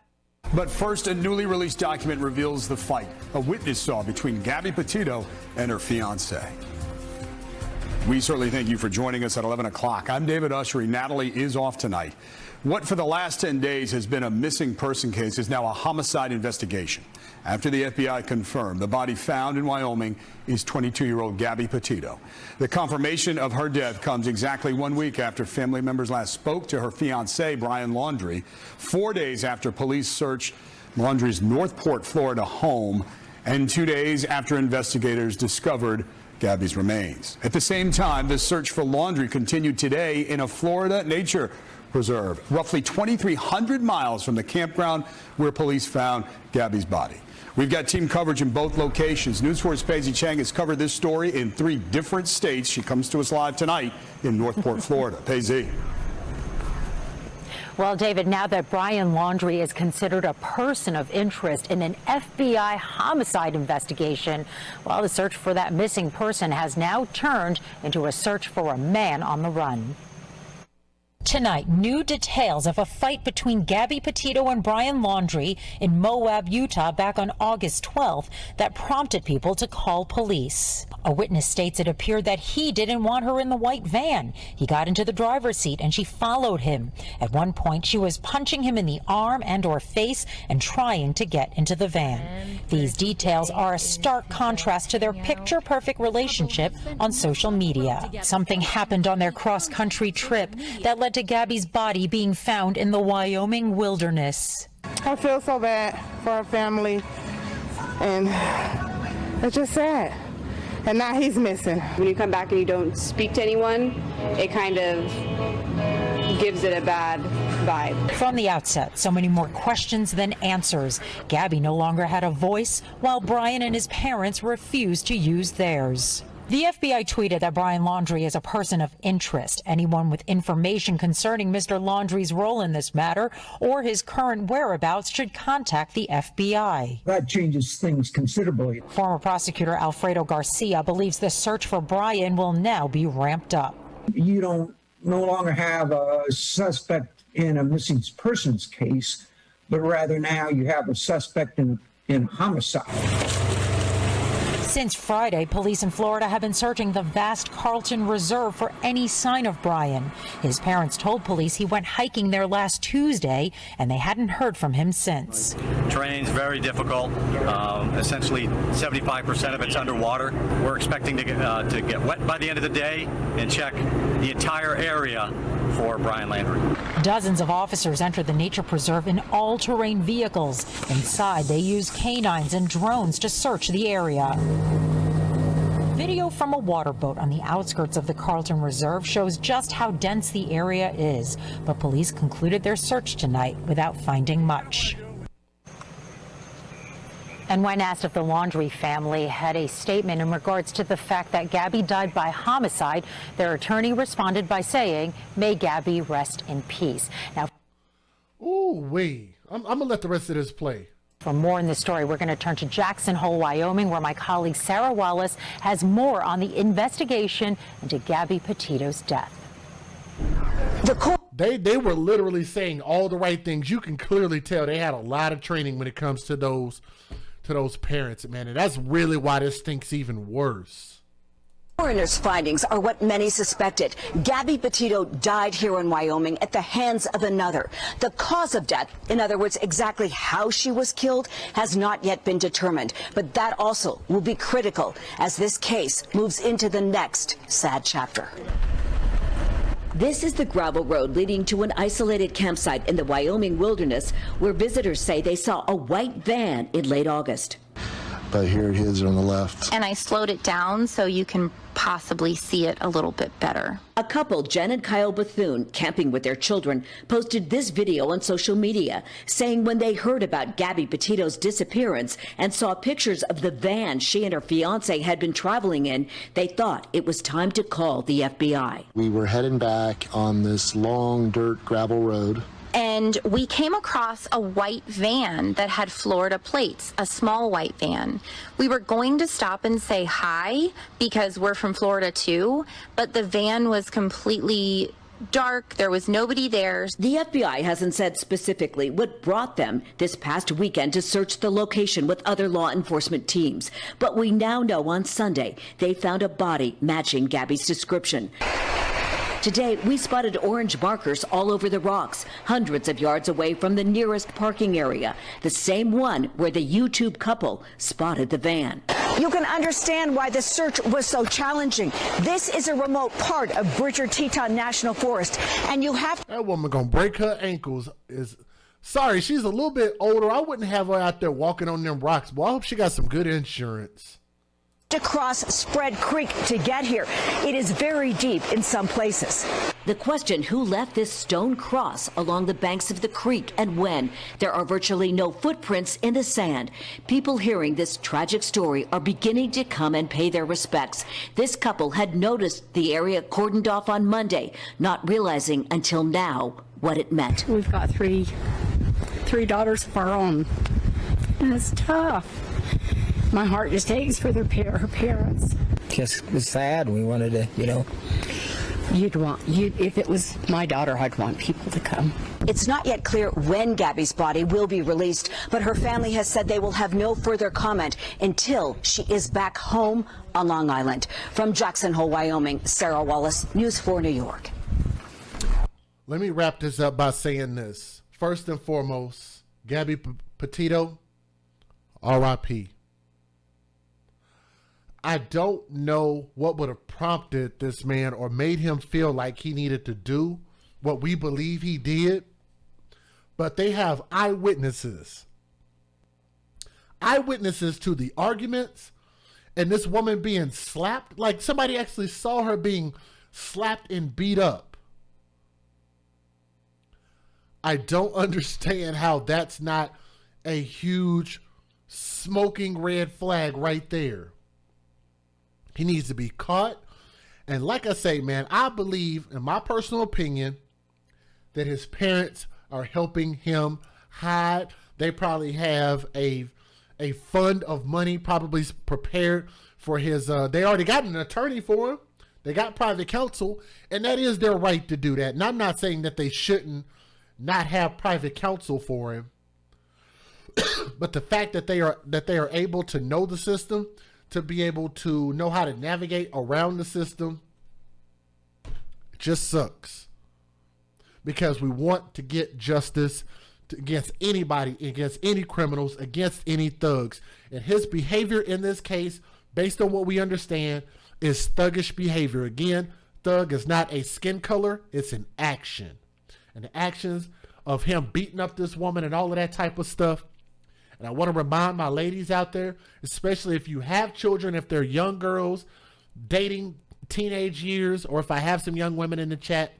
But first, a newly released document reveals the fight a witness saw between Gabby Petito and her fiancé. We certainly thank you for joining us at 11 o'clock. I'm David Ushery. Natalie is off tonight. What for the last 10 days has been a missing person case is now a homicide investigation. After the FBI confirmed the body found in Wyoming is 22-year-old Gabby Petito. The confirmation of her death comes exactly 1 week after family members last spoke to her fiancé, Brian Laundrie, 4 days after police searched Laundrie's Northport, Florida home, and 2 days after investigators discovered Gabby's remains. At the same time, the search for Laundrie continued today in a Florida nature preserve, roughly 2,300 miles from the campground where police found Gabby's body. We've got team coverage in both locations. News 4's Paisy Chang has covered this story in 3 different states. She comes to us live tonight in Northport, Florida. Paisy. Well, David, now that Brian Laundrie is considered a person of interest in an FBI homicide investigation, well, the search for that missing person has now turned into a search for a man on the run. Tonight, new details of a fight between Gabby Petito and Brian Laundrie in Moab, Utah back on August 12th that prompted people to call police. A witness states it appeared that he didn't want her in the white van. He got into the driver's seat and she followed him. At one point, she was punching him in the arm and or face and trying to get into the van. These details are a stark contrast to their picture-perfect relationship on social media. Something happened on their cross-country trip that led to Gabby's body being found in the Wyoming wilderness. I feel so bad for her family, and it's just sad. And now he's missing. When you come back and you don't speak to anyone, it kind of gives it a bad vibe. From the outset, so many more questions than answers. Gabby no longer had a voice, while Brian and his parents refused to use theirs. The FBI tweeted that Brian Laundrie is a person of interest. Anyone with information concerning Mr. Laundrie's role in this matter or his current whereabouts should contact the FBI. That changes things considerably. Former prosecutor Alfredo Garcia believes the search for Brian will now be ramped up. You don't no longer have a suspect in a missing persons case, but rather now you have a suspect in homicide. Since Friday, police in Florida have been searching the vast Carlton Reserve for any sign of Brian. His parents told police he went hiking there last Tuesday, and they hadn't heard from him since. Terrain's very difficult. Essentially, 75% of it's underwater. We're expecting to get wet by the end of the day and check the entire area for Brian Laundrie. Dozens of officers entered the nature preserve in all-terrain vehicles. Inside, they used canines and drones to search the area. Video from a water boat on the outskirts of the Carlton Reserve shows just how dense the area is, but police concluded their search tonight without finding much. And when asked if the Laundrie family had a statement in regards to the fact that Gabby died by homicide, their attorney responded by saying, "May Gabby rest in peace." Now, I'm gonna let the rest of this play. For more in this story, we're going to turn to Jackson Hole, Wyoming, where my colleague Sarah Wallace has more on the investigation into Gabby Petito's death. They were literally saying all the right things. You can clearly tell they had a lot of training when it comes to those parents, man, and that's really why this stinks even worse. Coroner's findings are what many suspected. Gabby Petito died here in Wyoming at the hands of another. The cause of death, in other words, exactly how she was killed, has not yet been determined. But that also will be critical as this case moves into the next sad chapter. This is the gravel road leading to an isolated campsite in the Wyoming wilderness where visitors say they saw a white van in late August. But here it is on the left. And I slowed it down so you can possibly see it a little bit better. A couple, Jen and Kyle Bethune, camping with their children, posted this video on social media, saying when they heard about Gabby Petito's disappearance and saw pictures of the van she and her fiance had been traveling in, they thought it was time to call the FBI. We were heading back on this long dirt gravel road. And we came across a white van that had Florida plates, a small white van. We were going to stop and say hi because we're from Florida too, but the van was completely dark. There was nobody there. The FBI hasn't said specifically what brought them this past weekend to search the location with other law enforcement teams. But we now know on Sunday they found a body matching Gabby's description. Today, we spotted orange markers all over the rocks, hundreds of yards away from the nearest parking area, the same one where the YouTube couple spotted the van. You can understand why the search was so challenging. This is a remote part of Bridger Teton National Forest, and you have... That woman gonna break her ankles. Sorry, she's a little bit older. I wouldn't have her out there walking on them rocks. Well, I hope she got some good insurance. To cross Spread Creek to get here. It is very deep in some places. The question, who left this stone cross along the banks of the creek and when? There are virtually no footprints in the sand. People hearing this tragic story are beginning to come and pay their respects. This couple had noticed the area cordoned off on Monday, not realizing until now what it meant. We've got three daughters of our own, and it's tough. My heart just aches for her parents. Just was sad. We wanted to, If it was my daughter, I'd want people to come. It's not yet clear when Gabby's body will be released, but her family has said they will have no further comment until she is back home on Long Island. From Jackson Hole, Wyoming, Sarah Wallace, News 4 New York. Let me wrap this up by saying this. First and foremost, Gabby Petito, R.I.P. I don't know what would have prompted this man or made him feel like he needed to do what we believe he did, but they have eyewitnesses. Eyewitnesses to the arguments and this woman being slapped. Like somebody actually saw her being slapped and beat up. I don't understand how that's not a huge smoking red flag right there. He needs to be caught. And like I say, man, I believe, in my personal opinion, that his parents are helping him hide. They probably have a fund of money probably prepared for his, they already got an attorney for him. They got private counsel, and that is their right to do that. And I'm not saying that they shouldn't not have private counsel for him. But the fact that they are able to know the system, to be able to know how to navigate around the system, it just sucks. Because we want to get justice against anybody, against any criminals, against any thugs. And his behavior in this case, based on what we understand, is thuggish behavior. Again, thug is not a skin color, it's an action. And the actions of him beating up this woman and all of that type of stuff. And I want to remind my ladies out there, especially if you have children, if they're young girls dating teenage years, or if I have some young women in the chat,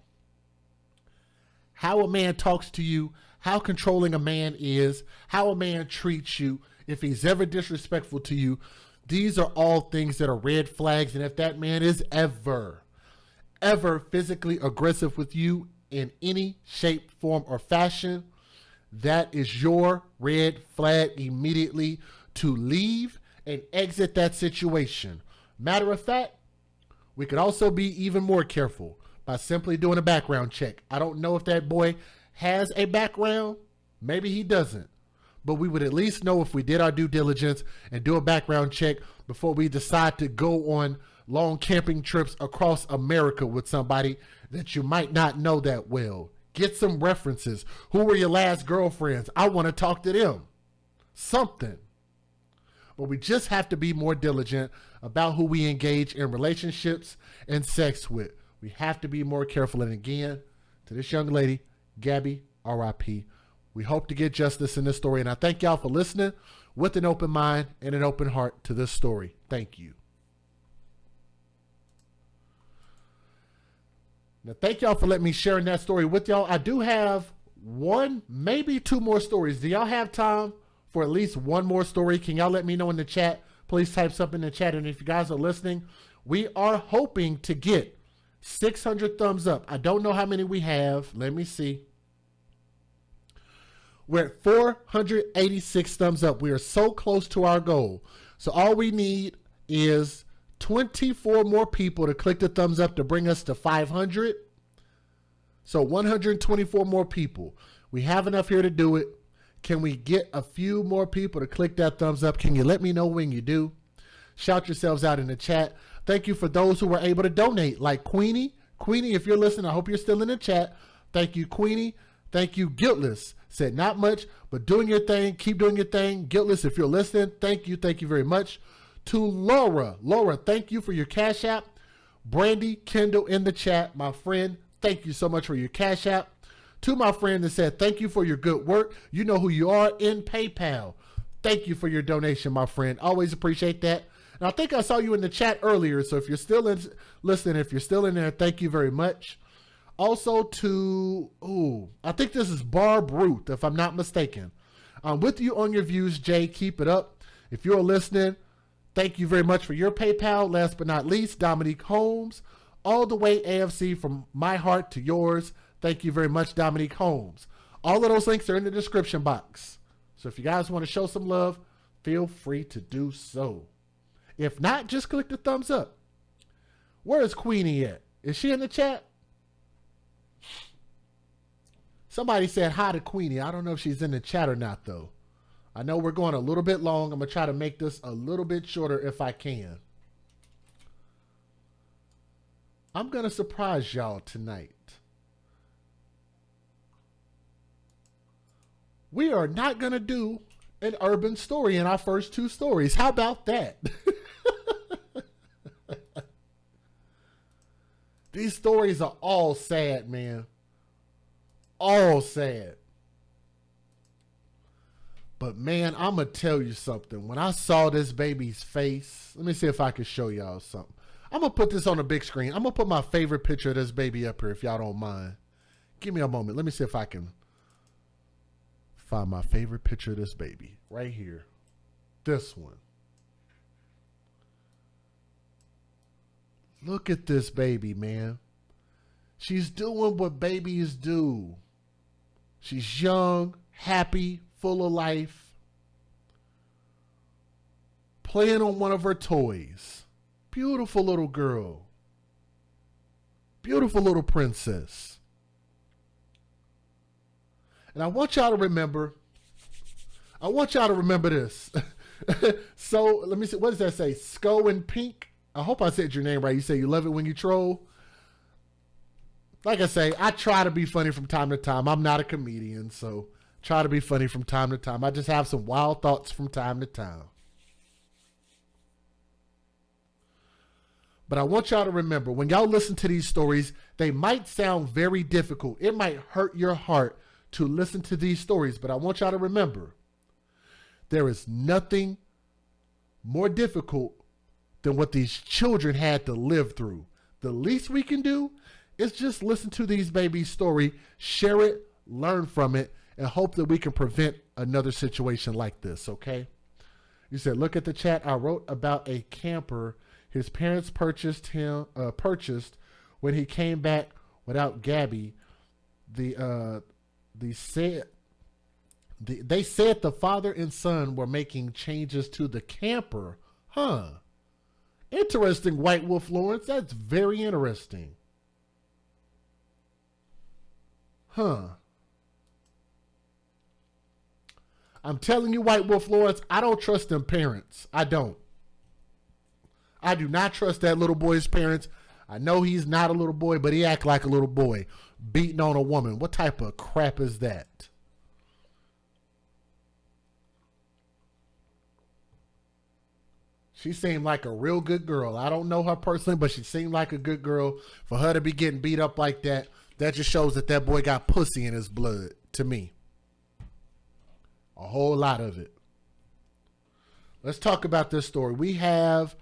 how a man talks to you, how controlling a man is, how a man treats you, if he's ever disrespectful to you, these are all things that are red flags. And if that man is ever physically aggressive with you in any shape, form, or fashion, that is your red flag immediately to leave and exit that situation. Matter of fact, we could also be even more careful by simply doing a background check. I don't know if that boy has a background. Maybe he doesn't. But we would at least know if we did our due diligence and do a background check before we decide to go on long camping trips across America with somebody that you might not know that well. Get some references. Who were your last girlfriends? I want to talk to them. Something. But we just have to be more diligent about who we engage in relationships and sex with. We have to be more careful. And again, to this young lady, Gabby, R.I.P., we hope to get justice in this story. And I thank y'all for listening with an open mind and an open heart to this story. Thank you. Now, thank y'all for letting me share that story with y'all. I do have one, maybe two more stories. Do y'all have time for at least one more story? Can y'all let me know in the chat? Please type something in the chat. And if you guys are listening, we are hoping to get 600 thumbs up. I don't know how many we have. Let me see. We're at 486 thumbs up. We are so close to our goal. So all we need is 24 more people to click the thumbs up to bring us to 500. So 124 more people. We have enough here to do it. Can we get a few more people to click that thumbs up? Can you let me know when you do? Shout yourselves out in the chat. Thank you for those who were able to donate, like Queenie. Queenie, if you're listening, I hope you're still in the chat. Thank you, Queenie. Thank you, Guiltless. Said not much, but doing your thing. Keep doing your thing. Guiltless, if you're listening, thank you. Thank you very much. To Laura. Laura, thank you for your Cash App. Brandy Kendall in the chat, my friend, thank you so much for your Cash App. To my friend that said, thank you for your good work. You know who you are in PayPal. Thank you for your donation, my friend. Always appreciate that. And I think I saw you in the chat earlier, so if you're still listening, if you're still in there, thank you very much. Also to, I think this is Barb Ruth, if I'm not mistaken. I'm with you on your views, Jay. Keep it up. If you're listening, thank you very much for your PayPal. Last but not least, Dominique Holmes, all the way AFC from my heart to yours. Thank you very much, Dominique Holmes. All of those links are in the description box. So if you guys want to show some love, feel free to do so. If not, just click the thumbs up. Where is Queenie at? Is she in the chat? Somebody said hi to Queenie. I don't know if she's in the chat or not, though. I know we're going a little bit long. I'm going to try to make this a little bit shorter if I can. I'm going to surprise y'all tonight. We are not going to do an urban story in our first two stories. How about that? These stories are all sad, man. All sad. But man, I'm going to tell you something. When I saw this baby's face, let me see if I can show y'all something. I'm going to put this on the big screen. I'm going to put my favorite picture of this baby up here if y'all don't mind. Give me a moment. Let me see if I can find my favorite picture of this baby. Right here. This one. Look at this baby, man. She's doing what babies do. She's young, happy, full of life. Playing on one of her toys. Beautiful little girl. Beautiful little princess. And I want y'all to remember this. So, let me see. What does that say? Sco and Pink? I hope I said your name right. You say you love it when you troll. Like I say, I try to be funny from time to time. I'm not a comedian, so try to be funny from time to time. I just have some wild thoughts from time to time. But I want y'all to remember, when y'all listen to these stories, they might sound very difficult. It might hurt your heart to listen to these stories, but I want y'all to remember, there is nothing more difficult than what these children had to live through. The least we can do is just listen to these babies' story, share it, learn from it, and hope that we can prevent another situation like this, okay? You said, look at the chat. I wrote about a camper his parents purchased when he came back without Gabby. They said the father and son were making changes to the camper. Huh. Interesting, White Wolf Lawrence. That's very interesting. Huh. I'm telling you, White Wolf Lawrence, I don't trust them parents. I don't. I do not trust that little boy's parents. I know he's not a little boy, but he act like a little boy, beating on a woman. What type of crap is that? She seemed like a real good girl. I don't know her personally, but she seemed like a good girl. For her to be getting beat up like that, that just shows that that boy got pussy in his blood, to me. A whole lot of it. Let's talk about this story. We have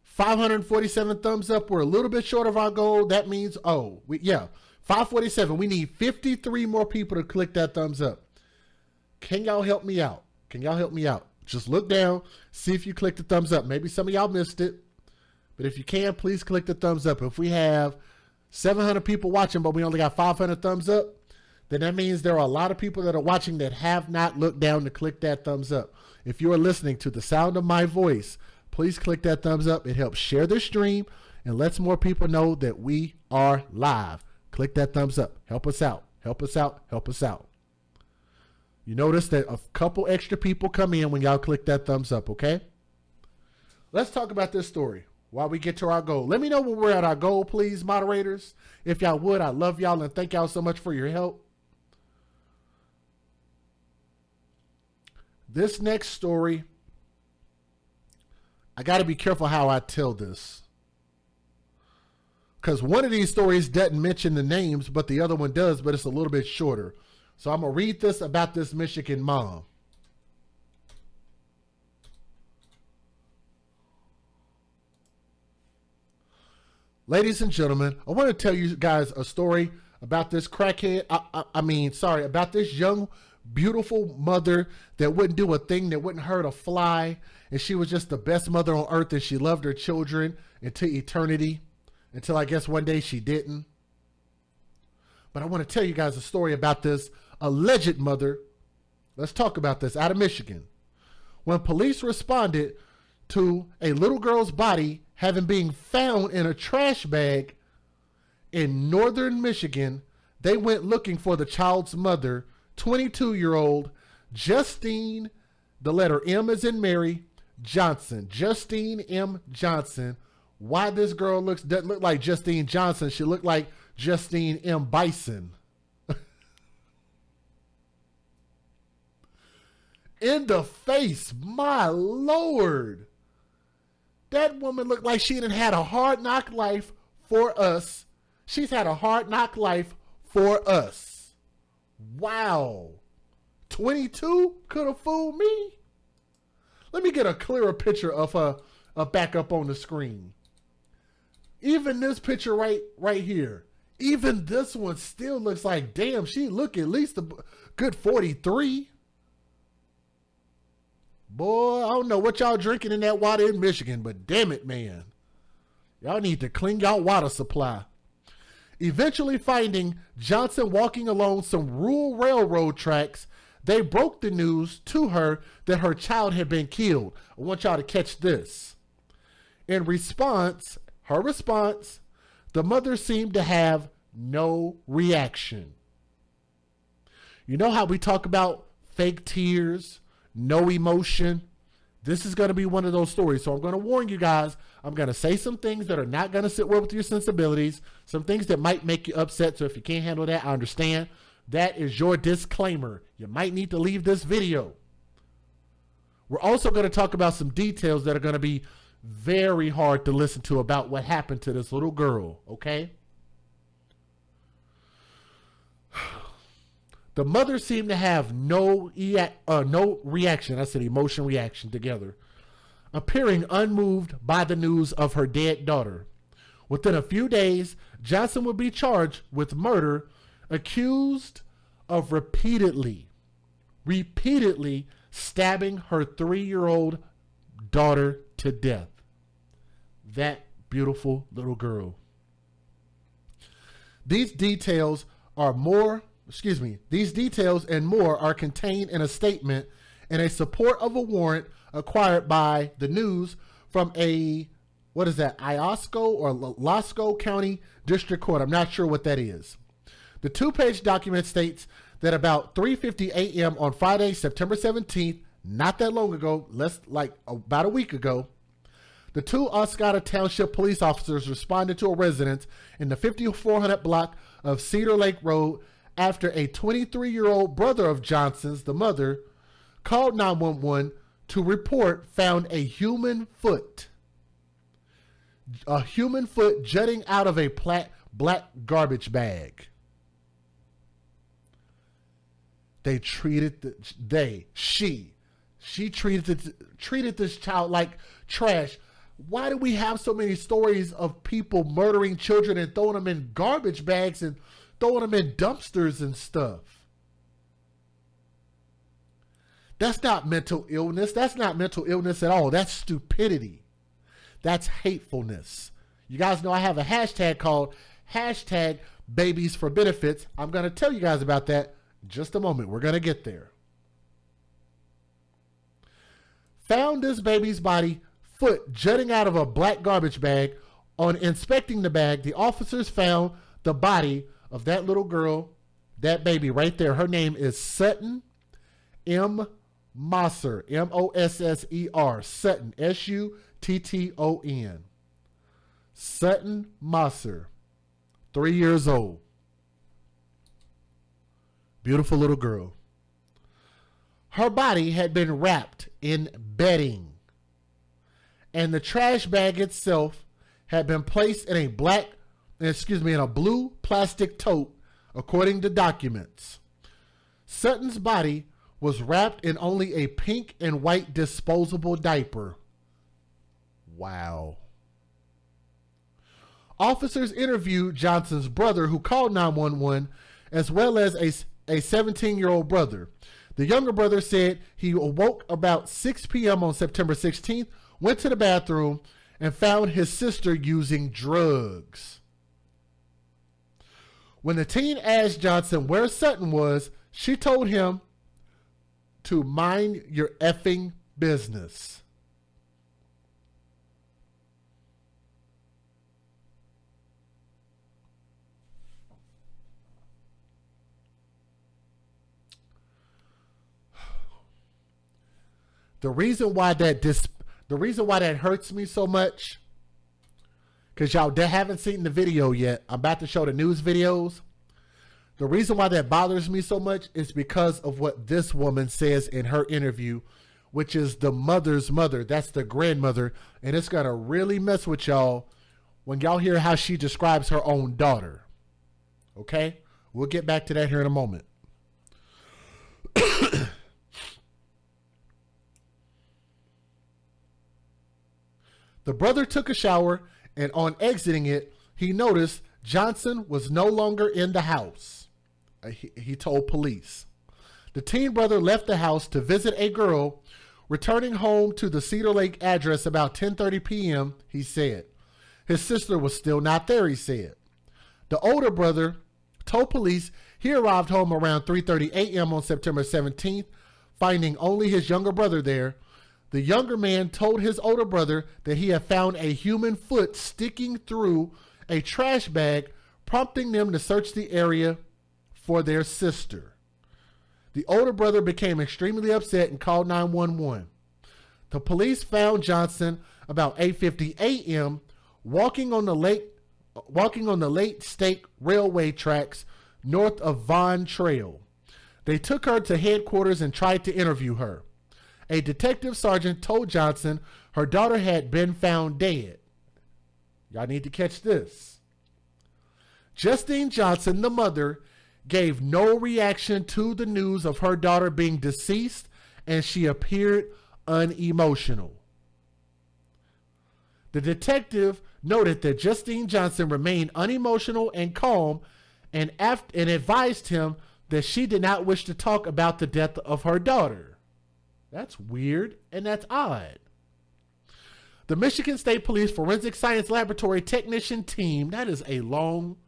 547 thumbs up. We're a little bit short of our goal. That means, 547. We need 53 more people to click that thumbs up. Can y'all help me out? Can y'all help me out? Just look down, see if you click the thumbs up. Maybe some of y'all missed it, but if you can, please click the thumbs up. If we have 700 people watching, but we only got 500 thumbs up, then that means there are a lot of people that are watching that have not looked down to click that thumbs up. If you are listening to the sound of my voice, please click that thumbs up. It helps share the stream and lets more people know that we are live. Click that thumbs up. Help us out. Help us out. Help us out. You notice that a couple extra people come in when y'all click that thumbs up, okay? Let's talk about this story while we get to our goal. Let me know when we're at our goal, please, moderators. If y'all would, I love y'all and thank y'all so much for your help. This next story, I got to be careful how I tell this. Because one of these stories doesn't mention the names, but the other one does, but it's a little bit shorter. So I'm going to read this about this Michigan mom. Ladies and gentlemen, I want to tell you guys a story about this crackhead. About this young, beautiful mother that wouldn't do a thing that wouldn't hurt a fly. And she was just the best mother on earth, and she loved her children into eternity. Until I guess one day she didn't. But I want to tell you guys a story about this alleged mother. Let's talk about this out of Michigan. When police responded to a little girl's body having been found in a trash bag in northern Michigan, they went looking for the child's mother, 22-year-old Justine, the letter M as in Mary, Johnson. Justine M. Johnson. Why this girl doesn't look like Justine Johnson? She looked like Justine M. Bison. In the face, my Lord. That woman looked like she done had a hard knock life for us. She's had a hard knock life for us. Wow. 22 could have fooled me. Let me get a clearer picture of her back up on the screen. Even this picture right here. Even this one still looks like, damn, she look at least a good 43. Boy, I don't know what y'all drinking in that water in Michigan, but damn it, man. Y'all need to clean y'all water supply. Eventually finding Johnson walking along some rural railroad tracks, they broke the news to her that her child had been killed. I want y'all to catch this. In response, her response, the mother seemed to have no reaction. You know how we talk about fake tears, no emotion? This is going to be one of those stories. So I'm going to warn you guys. I'm going to say some things that are not going to sit well with your sensibilities, some things that might make you upset. So if you can't handle that, I understand. That is your disclaimer. You might need to leave this video. We're also going to talk about some details that are going to be very hard to listen to about what happened to this little girl, okay? The mother seemed to have no reaction. I said emotion reaction together, appearing unmoved by the news of her dead daughter. Within a few days, Johnson would be charged with murder, accused of repeatedly stabbing her 3-year-old daughter to death. That beautiful little girl. These details and more are contained in a statement and a support of a warrant acquired by the news from Iosco or Lasco County District Court. I'm not sure what that is. The 2-page document states that about 3:50 a.m. on Friday, September 17th, not that long ago, about a week ago, the 2 Oscoda Township police officers responded to a residence in the 5400 block of Cedar Lake Road after a 23-year-old brother of Johnson's, the mother, called 911 to report found a human foot jutting out of a black garbage bag. She treated this child like trash. Why do we have so many stories of people murdering children and throwing them in garbage bags and throwing them in dumpsters and stuff? That's not mental illness. That's not mental illness at all. That's stupidity. That's hatefulness. You guys know I have a hashtag called #BabiesForBenefits. I'm going to tell you guys about that in just a moment. We're going to get there. Found this baby's foot jutting out of a black garbage bag. On inspecting the bag, the officers found the body of that little girl, that baby right there. Her name is Sutton M. Mosser, Mosser, Sutton, Sutton. Sutton Mosser, 3 years old. Beautiful little girl. Her body had been wrapped in bedding, and the trash bag itself had been placed in a blue plastic tote, according to documents. Sutton's body was wrapped in only a pink and white disposable diaper. Wow. Officers interviewed Johnson's brother, who called 911, as well as a 17-year-old brother. The younger brother said he awoke about 6 p.m. on September 16th, went to the bathroom, and found his sister using drugs. When the teen asked Johnson where Sutton was, she told him to mind your effing business. The reason why that hurts me so much, because y'all haven't seen the video yet. I'm about to show the news videos. The reason why that bothers me so much is because of what this woman says in her interview, which is the mother's mother. That's the grandmother. And it's going to really mess with y'all when y'all hear how she describes her own daughter. Okay? We'll get back to that here in a moment. The brother took a shower, and on exiting it, he noticed Johnson was no longer in the house. He told police. The teen brother left the house to visit a girl, returning home to the Cedar Lake address about 10:30 p.m., he said. His sister was still not there, he said. The older brother told police he arrived home around 3:30 a.m. on September 17th, finding only his younger brother there. The younger man told his older brother that he had found a human foot sticking through a trash bag, prompting them to search the area for their sister. The older brother became extremely upset and called 911. The police found Johnson about 8:50 a.m. walking on the Lake State Railway tracks north of Vaughn Trail. They took her to headquarters and tried to interview her. A detective sergeant told Johnson her daughter had been found dead. Y'all need to catch this. Justine Johnson, the mother, gave no reaction to the news of her daughter being deceased, and she appeared unemotional. The detective noted that Justine Johnson remained unemotional and calm, and advised him that she did not wish to talk about the death of her daughter. That's weird, and that's odd. The Michigan State Police Forensic Science Laboratory technician team, that is a long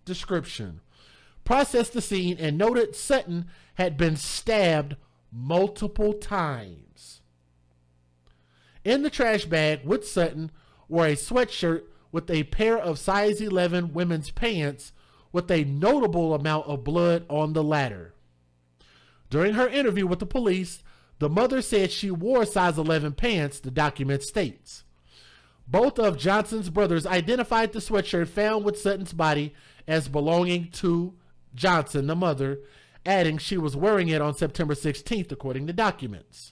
description, processed the scene and noted Sutton had been stabbed multiple times. In the trash bag with Sutton were a sweatshirt with a pair of size 11 women's pants with a notable amount of blood on the latter. During her interview with the police, the mother said she wore size 11 pants, the document states. Both of Johnson's brothers identified the sweatshirt found with Sutton's body as belonging to Johnson, the mother, adding she was wearing it on September 16th, according to documents.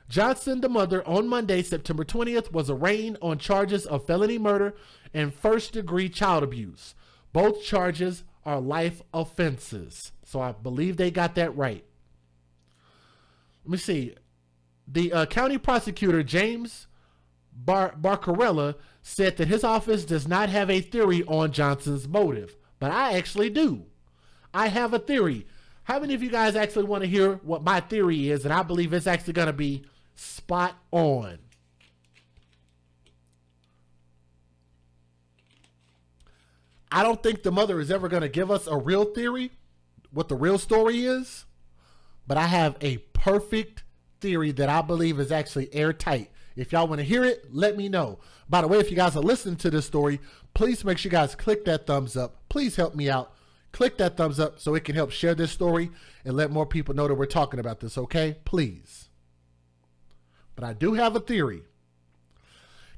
Johnson, the mother, on Monday, September 20th, was arraigned on charges of felony murder and first-degree child abuse. Both charges are life offenses, so I believe they got that right. Let me see. The county prosecutor, James Barcarella, said that his office does not have a theory on Johnson's motive, but I actually do. I have a theory. How many of you guys actually want to hear what my theory is? And I believe it's actually going to be spot on. I don't think the mother is ever going to give us a real theory, what the real story is, but I have a perfect theory that I believe is actually airtight. If y'all want to hear it, let me know. By the way, if you guys are listening to this story, please make sure you guys click that thumbs up. Please help me out. Click that thumbs up so it can help share this story and let more people know that we're talking about this, okay? Please. But I do have a theory.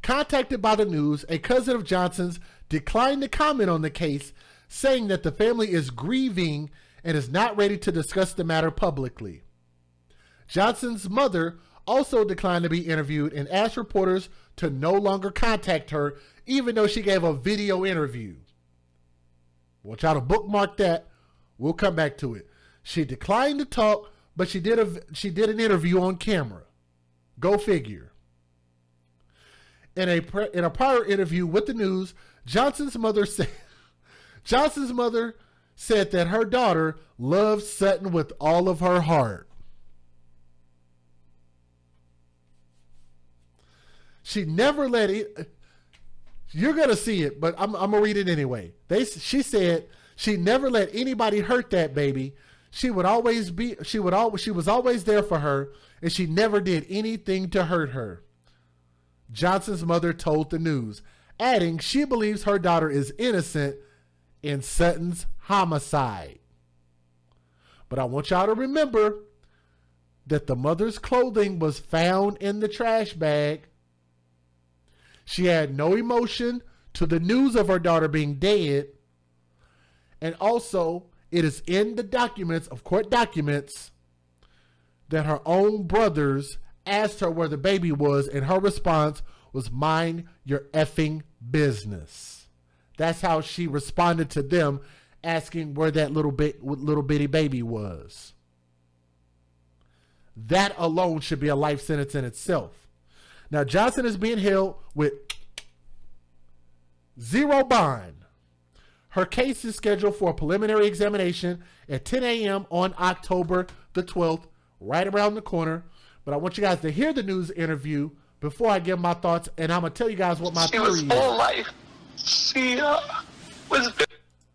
Contacted by the news, a cousin of Johnson's declined to comment on the case, saying that the family is grieving and is not ready to discuss the matter publicly. Johnson's mother also declined to be interviewed and asked reporters to no longer contact her, even though she gave a video interview. I want y'all to bookmark that. We'll come back to it. She declined to talk, but she did an interview on camera. Go figure. In a prior interview with the news, Johnson's mother said that her daughter loves Sutton with all of her heart. She never let it. You're gonna see it, but I'm gonna read it anyway. She said she never let anybody hurt that baby. She was always there for her, and she never did anything to hurt her. Johnson's mother told the news, adding she believes her daughter is innocent in Sutton's homicide. But I want y'all to remember, that the mother's clothing was found in the trash bag. She had no emotion to the news of her daughter being dead. And also, it is in the documents, of court documents, that her own brothers asked her where the baby was, and her response was, "Mind your effing business." That's how she responded to them asking where that little bitty baby was. That alone should be a life sentence in itself. Now, Johnson is being held with zero bond. Her case is scheduled for a preliminary examination at 10 a.m. on October the 12th, right around the corner. But I want you guys to hear the news interview before I give my thoughts, and I'm going to tell you guys what my theory is. She was full of life. She was...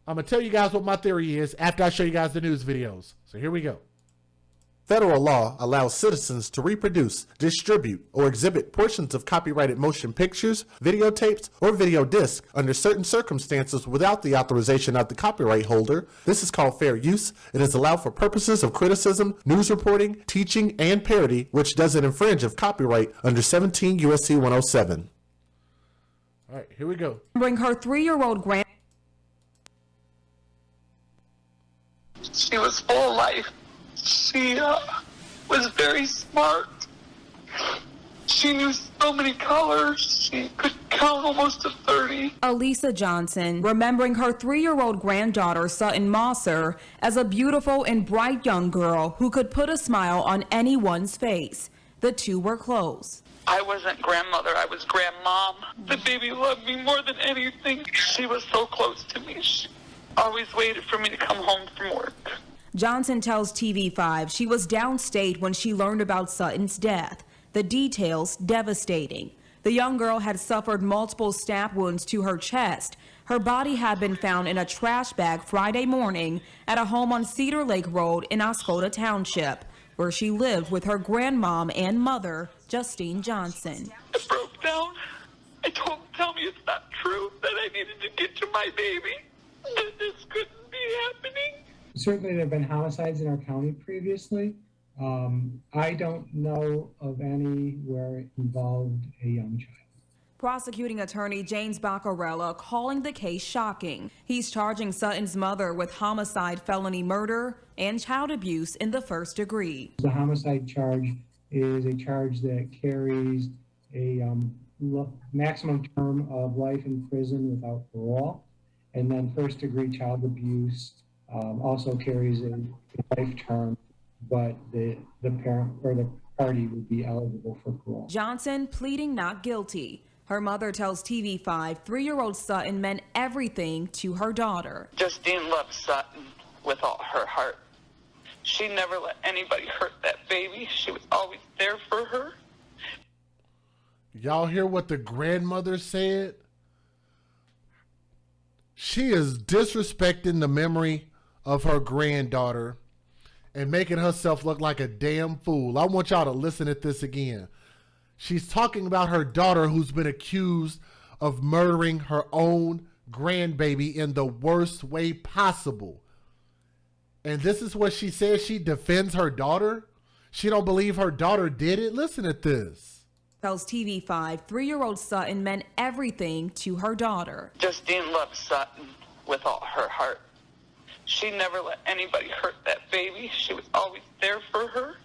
I'm going to tell you guys what my theory is after I show you guys the news videos. So here we go. Federal law allows citizens to reproduce, distribute, or exhibit portions of copyrighted motion pictures, videotapes, or video discs under certain circumstances without the authorization of the copyright holder. This is called fair use. It is allowed for purposes of criticism, news reporting, teaching, and parody, which doesn't infringe of copyright under 17 U.S.C. 107. All right, here we go. Bring her 3-year-old grand. She was full of life. She was very smart. She knew so many colors. She could count almost to 30. Elisa Johnson, remembering her 3-year-old granddaughter, Sutton Mosser, as a beautiful and bright young girl who could put a smile on anyone's face. The two were close. I wasn't grandmother, I was grandmom. The baby loved me more than anything. She was so close to me. She always waited for me to come home from work. Johnson tells TV5 she was downstate when she learned about Sutton's death. The details devastating. The young girl had suffered multiple stab wounds to her chest. Her body had been found in a trash bag Friday morning at a home on Cedar Lake Road in Oscoda Township, where she lived with her grandmom and mother, Justine Johnson. I broke down. I told him, tell me it's not true, that I needed to get to my baby, that this couldn't be happening. Certainly there have been homicides in our county previously. I don't know of any where it involved a young child. Prosecuting attorney James Baccarella calling the case shocking. He's charging Sutton's mother with homicide, felony murder, and child abuse in the first degree. The homicide charge is a charge that carries a maximum term of life in prison without parole. And then first degree child abuse also carries a life term, but the parent or the party would be eligible for parole. Johnson pleading not guilty. Her mother tells TV5 3-year-old Sutton meant everything to her daughter. Justine loved Sutton with all her heart. She never let anybody hurt that baby. She was always there for her. Y'all hear what the grandmother said? She is disrespecting the memory of her granddaughter and making herself look like a damn fool. I want y'all to listen at this again. She's talking about her daughter who's been accused of murdering her own grandbaby in the worst way possible. And this is what she says. She defends her daughter. She don't believe her daughter did it. Listen at this. Tells TV5 3-year-old Sutton meant everything to her daughter. Justine loved Sutton with all her heart. She never let anybody hurt that baby. She was always there for her.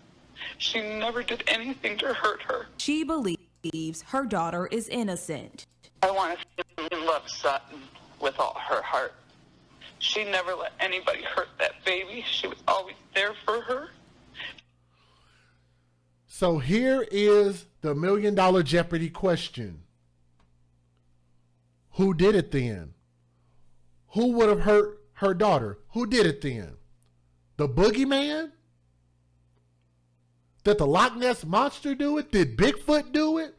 She never did anything to hurt her. She believes her daughter is innocent. I want to say she loved Sutton with all her heart. She never let anybody hurt that baby. She was always there for her. So here is the $1 million Jeopardy question. Who did it then? Who would have hurt her daughter? Who did it then? The boogeyman? Did the Loch Ness Monster do it? Did Bigfoot do it?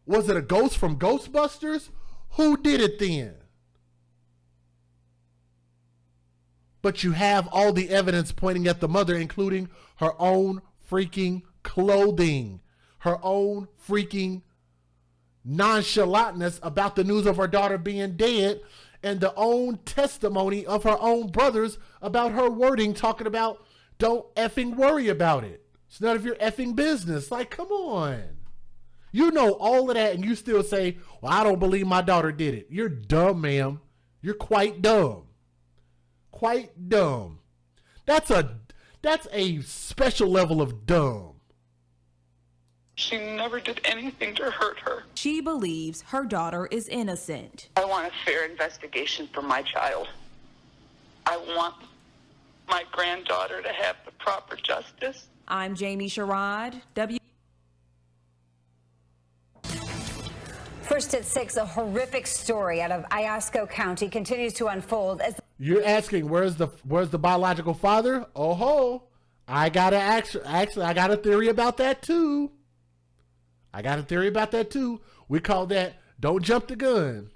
Was it a ghost from Ghostbusters? Who did it then? But you have all the evidence pointing at the mother, including her own freaking clothing, her own freaking nonchalantness about the news of her daughter being dead, and the own testimony of her own brothers about her wording, talking about don't effing worry about it. It's none of your effing business. Like, come on. You know all of that and you still say, well, I don't believe my daughter did it. You're dumb, ma'am. You're quite dumb. Quite dumb. That's a special level of dumb. She never did anything to hurt her. She believes her daughter is innocent. I want a fair investigation for my child. I want my granddaughter to have the proper justice. I'm Jamie Sherrod. First at 6, a horrific story out of Iosco County continues to unfold as You're asking where's the biological father? Oh ho! I got a theory about that too. We call that don't jump the gun.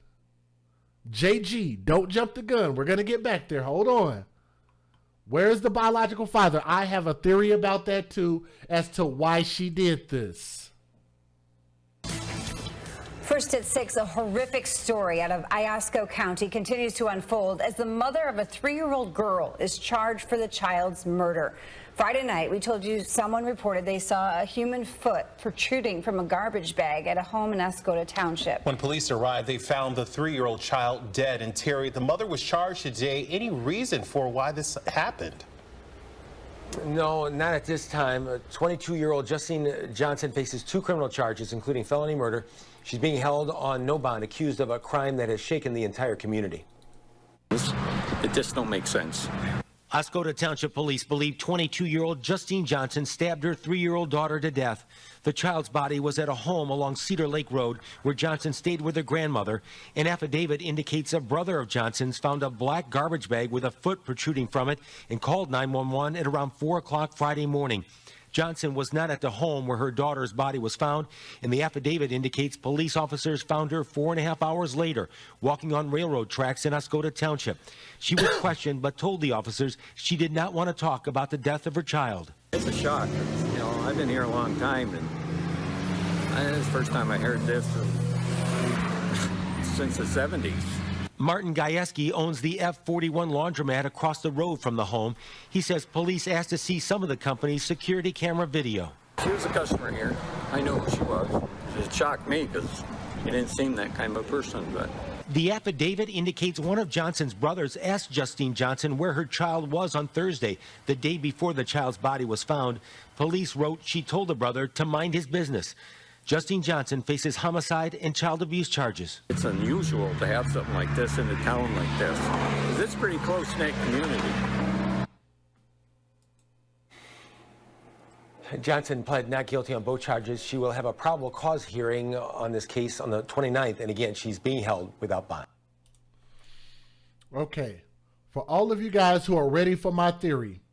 JG, don't jump the gun. We're gonna get back there. Hold on. Where's the biological father? I have a theory about that too as to why she did this. First at 6, a horrific story out of Iosco County continues to unfold as the mother of a 3-year-old girl is charged for the child's murder. Friday night, we told you someone reported they saw a human foot protruding from a garbage bag at a home in Escota Township. When police arrived, they found the 3-year-old child dead. And Terry, the mother was charged today. Any reason for why this happened? No, not at this time. 22-year-old Justine Johnson faces 2 criminal charges, including felony murder. She's being held on no bond, accused of a crime that has shaken the entire community. It just don't make sense. Escota Township Police believe 22-year-old Justine Johnson stabbed her 3-year-old daughter to death. The child's body was at a home along Cedar Lake Road where Johnson stayed with her grandmother. An affidavit indicates a brother of Johnson's found a black garbage bag with a foot protruding from it and called 911 at around 4 o'clock Friday morning. Johnson was not at the home where her daughter's body was found, and the affidavit indicates police officers found her 4.5 hours later, walking on railroad tracks in Escota Township. She was questioned but told the officers she did not want to talk about the death of her child. It's a shock. You know, I've been here a long time, and this is the first time I heard this since the 70s. Martin Gajewski owns the F41 laundromat across the road from the home. He says police asked to see some of the company's security camera video. She was a customer here. I know who she was. It shocked me because she didn't seem that kind of a person. But the affidavit indicates one of Johnson's brothers asked Justine Johnson where her child was on Thursday, the day before the child's body was found. Police wrote she told the brother to mind his business. Justine Johnson faces homicide and child abuse charges. It's unusual to have something like this in a town like this. It's a pretty close-knit community. Johnson pled not guilty on both charges. She will have a probable cause hearing on this case on the 29th. And again, she's being held without bond. Okay. For all of you guys who are ready for my theory,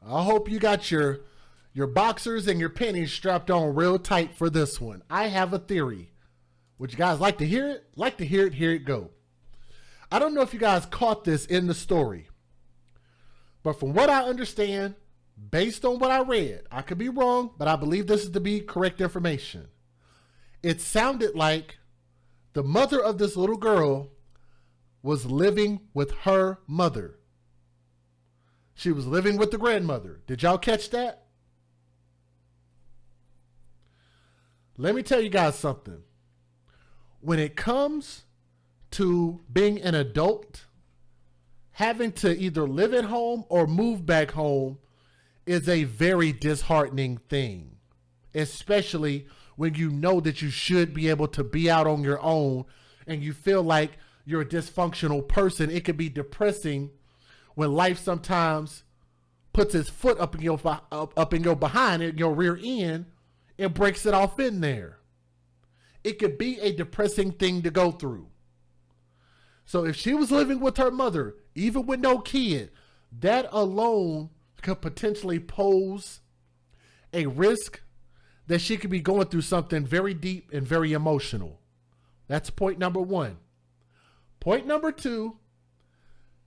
I hope you got your boxers and your pennies strapped on real tight for this one. I have a theory. Would you guys like to hear it? Like to hear it? Here it go. I don't know if you guys caught this in the story, but from what I understand, based on what I read, I could be wrong, but I believe this is to be correct information. It sounded like the mother of this little girl was living with her mother. She was living with the grandmother. Did y'all catch that? Let me tell you guys something. When it comes to being an adult, having to either live at home or move back home is a very disheartening thing, especially when you know that you should be able to be out on your own and you feel like you're a dysfunctional person. It can be depressing when life sometimes puts its foot up in your behind, in your rear end, and breaks it off in there. It could be a depressing thing to go through. So if she was living with her mother, even with no kid, that alone could potentially pose a risk that she could be going through something very deep and very emotional. That's point number one. Point number two,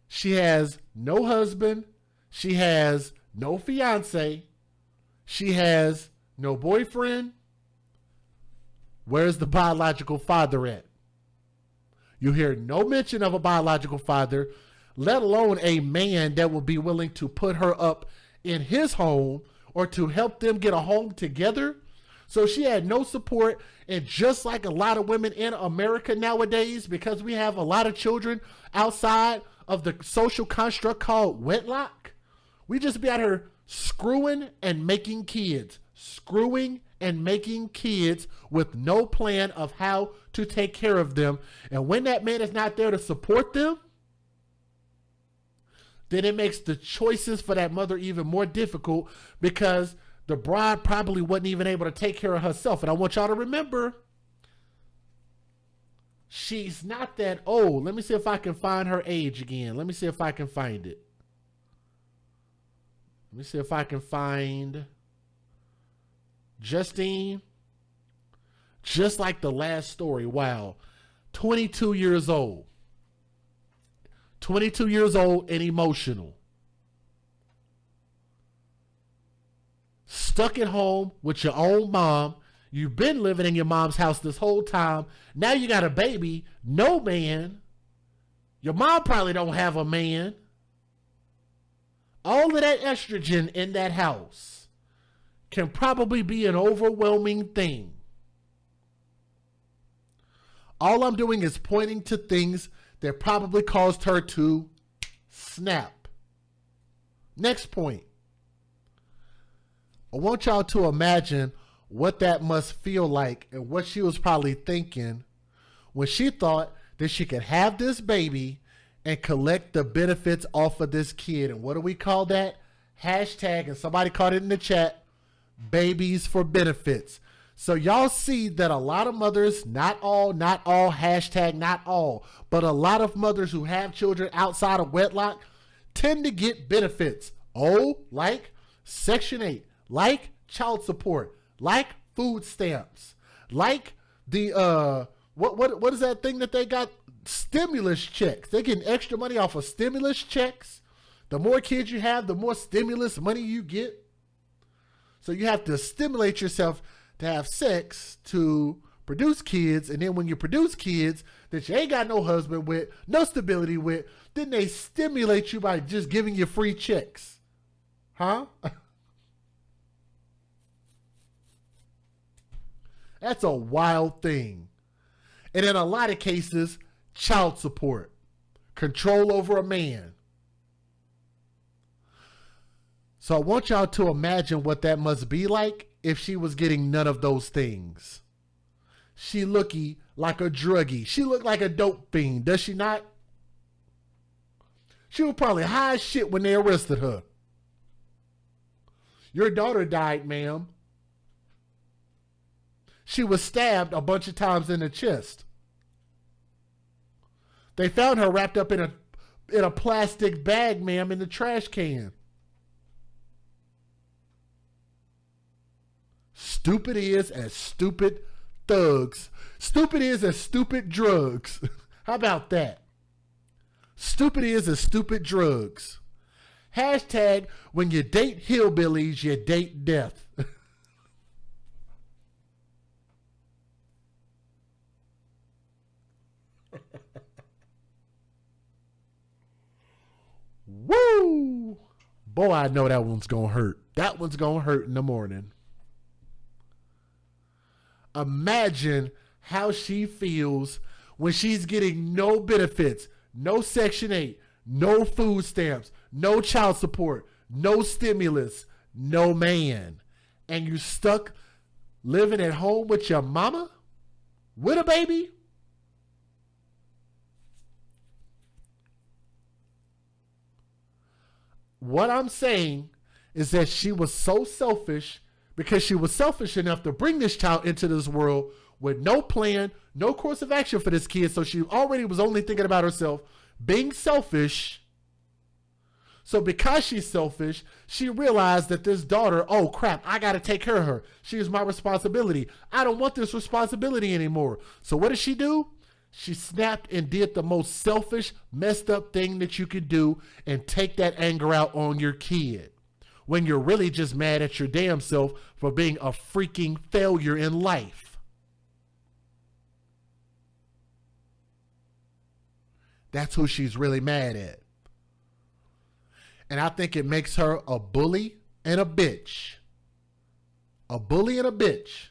she has no husband. She has no fiance. She has no boyfriend. Where's the biological father at? You hear no mention of a biological father, let alone a man that will be willing to put her up in his home or to help them get a home together. So she had no support. And just like a lot of women in America nowadays, because we have a lot of children outside of the social construct called wedlock, we just be out here screwing and making kids, with no plan of how to take care of them. And when that man is not there to support them, then it makes the choices for that mother even more difficult, because the bride probably wasn't even able to take care of herself. And I want y'all to remember, she's not that old. Let me see if I can find her age again. Let me see if I can find it. Let me see if I can find Justine. Just like the last story. Wow. 22 years old. 22 years old and emotional. Stuck at home with your own mom. You've been living in your mom's house this whole time. Now you got a baby. No man. Your mom probably don't have a man. All of that estrogen in that house can probably be an overwhelming thing. All I'm doing is pointing to things that probably caused her to snap. Next point. I want y'all to imagine what that must feel like and what she was probably thinking when she thought that she could have this baby and collect the benefits off of this kid. And what do we call that? Hashtag, and somebody called it in the chat, babies for benefits. So y'all see that a lot of mothers, not all, hashtag not all, but a lot of mothers who have children outside of wedlock tend to get benefits. Oh, like Section 8, like child support, like food stamps, like the, what is that thing that they got? Stimulus checks. They're getting extra money off of stimulus checks. The more kids you have, the more stimulus money you get. So you have to stimulate yourself to have sex to produce kids. And then when you produce kids that you ain't got no husband with, no stability with, then they stimulate you by just giving you free checks. Huh? That's a wild thing. And in a lot of cases, child support, control over a man. So I want y'all to imagine what that must be like if she was getting none of those things. She looky like a druggie. She looked like a dope fiend, does she not? She was probably high as shit when they arrested her. Your daughter died, ma'am. She was stabbed a bunch of times in the chest. They found her wrapped up in a plastic bag, ma'am, in the trash can. Stupid is as stupid thugs. Stupid is as stupid drugs. How about that? Stupid is as stupid drugs. Hashtag, when you date hillbillies, you date death. Woo! Boy, I know that one's gonna hurt. That one's gonna hurt in the morning. Imagine how she feels when she's getting no benefits, no Section 8, no food stamps, no child support, no stimulus, no man. And you stuck living at home with your mama with a baby? What I'm saying is that she was so selfish because she was selfish enough to bring this child into this world with no plan, no course of action for this kid. So she already was only thinking about herself, being selfish. So because she's selfish, she realized that this daughter, oh crap, I got to take care of her. She is my responsibility. I don't want this responsibility anymore. So what did she do? She snapped and did the most selfish, messed up thing that you could do and take that anger out on your kid when you're really just mad at your damn self for being a freaking failure in life. That's who she's really mad at. And I think it makes her a bully and a bitch. a bully and a bitch,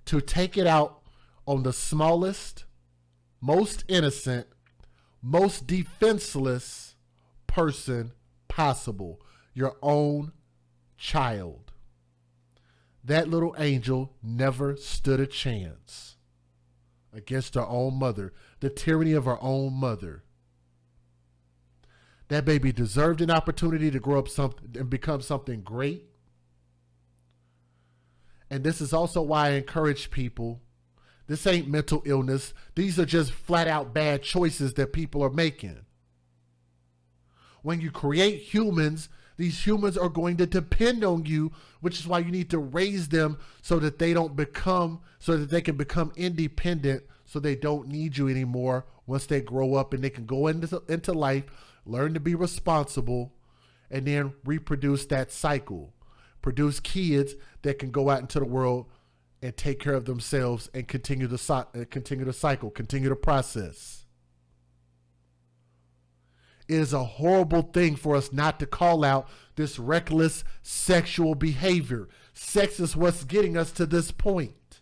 to take it out on the smallest, most innocent, most defenseless person possible, your own child. That little angel never stood a chance against her own mother, the tyranny of her own mother. That baby deserved an opportunity to grow up and become something great. And this is also why I encourage people, this ain't mental illness. These are just flat out bad choices that people are making. When you create humans, these humans are going to depend on you, which is why you need to raise them so that they can become independent, so they don't need you anymore once they grow up and they can go into life, learn to be responsible, and then reproduce that cycle. Produce kids that can go out into the world and take care of themselves and continue the cycle, continue the process. It is a horrible thing for us not to call out this reckless sexual behavior. Sex is what's getting us to this point.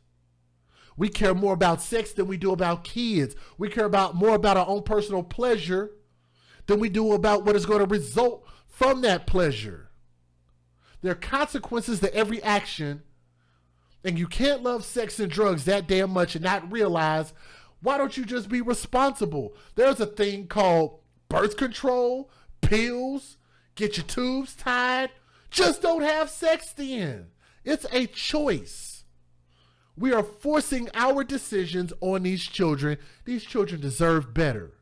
We care more about sex than we do about kids. We care more about our own personal pleasure than we do about what is going to result from that pleasure. There are consequences to every action, and you can't love sex and drugs that damn much and not realize, why don't you just be responsible? There's a thing called birth control, pills, get your tubes tied. Just don't have sex then. It's a choice. We are forcing our decisions on these children. These children deserve better.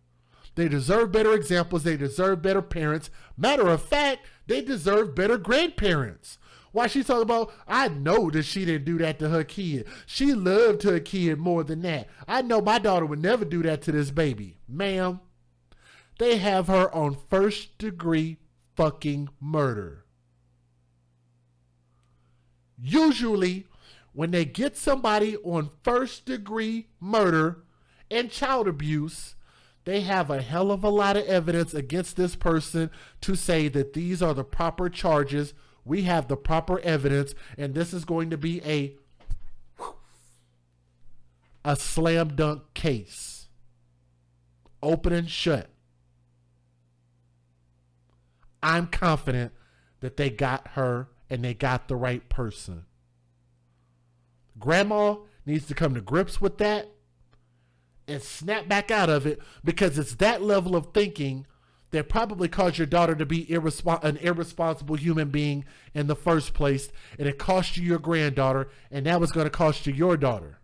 They deserve better examples. They deserve better parents. Matter of fact, they deserve better grandparents. Why she's talking about, I know that she didn't do that to her kid. She loved her kid more than that. I know my daughter would never do that to this baby. Ma'am, they have her on first-degree fucking murder. Usually, when they get somebody on first-degree murder and child abuse, they have a hell of a lot of evidence against this person to say that these are the proper charges. We have the proper evidence, and this is going to be a slam dunk case. Open and shut. I'm confident that they got her and they got the right person. Grandma needs to come to grips with that and snap back out of it, because it's that level of thinking that probably caused your daughter to be an irresponsible human being in the first place, and it cost you your granddaughter, and now it's going to cost you your daughter.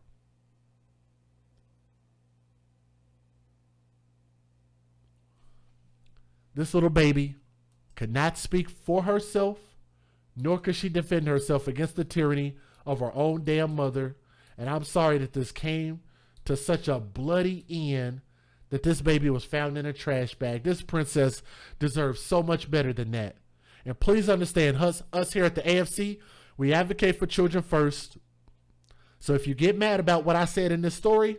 This little baby could not speak for herself, nor could she defend herself against the tyranny of her own damn mother, and I'm sorry that this came to such a bloody end, that this baby was found in a trash bag. This princess deserves so much better than that. And please understand, us here at the AFC, we advocate for children first. So if you get mad about what I said in this story,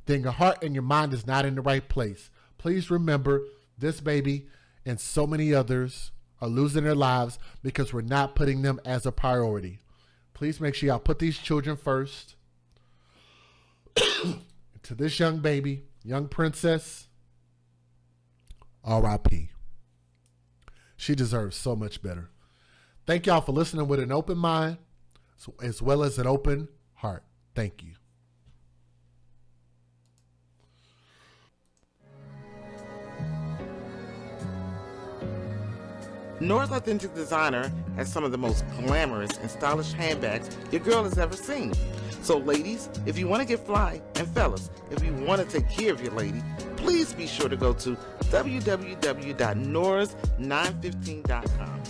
then your heart and your mind is not in the right place. Please remember, this baby and so many others are losing their lives because we're not putting them as a priority. Please make sure y'all put these children first. To this young baby, young princess, R.I.P. She deserves so much better. Thank y'all for listening with an open mind as well as an open heart. Thank you. Nora's Authentic Designer has some of the most glamorous and stylish handbags your girl has ever seen. So ladies, if you want to get fly, and fellas, if you want to take care of your lady, please be sure to go to www.noras915.com.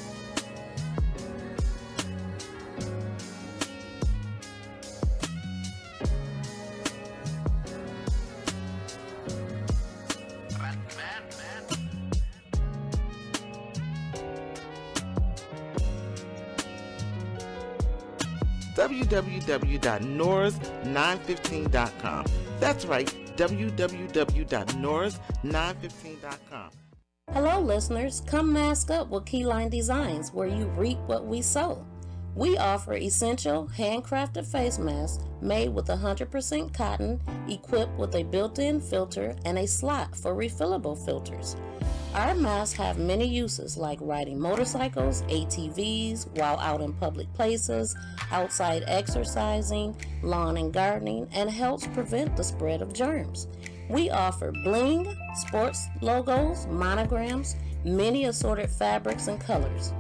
www.noras915.com. That's right, www.noras915.com. Hello listeners, come mask up with Keyline Designs, where you reap what we sow. We offer essential handcrafted face masks made with 100% cotton, equipped with a built-in filter and a slot for refillable filters. Our masks have many uses like riding motorcycles, ATVs, while out in public places, outside exercising, lawn and gardening, and helps prevent the spread of germs. We offer bling, sports logos, monograms, many assorted fabrics and colors.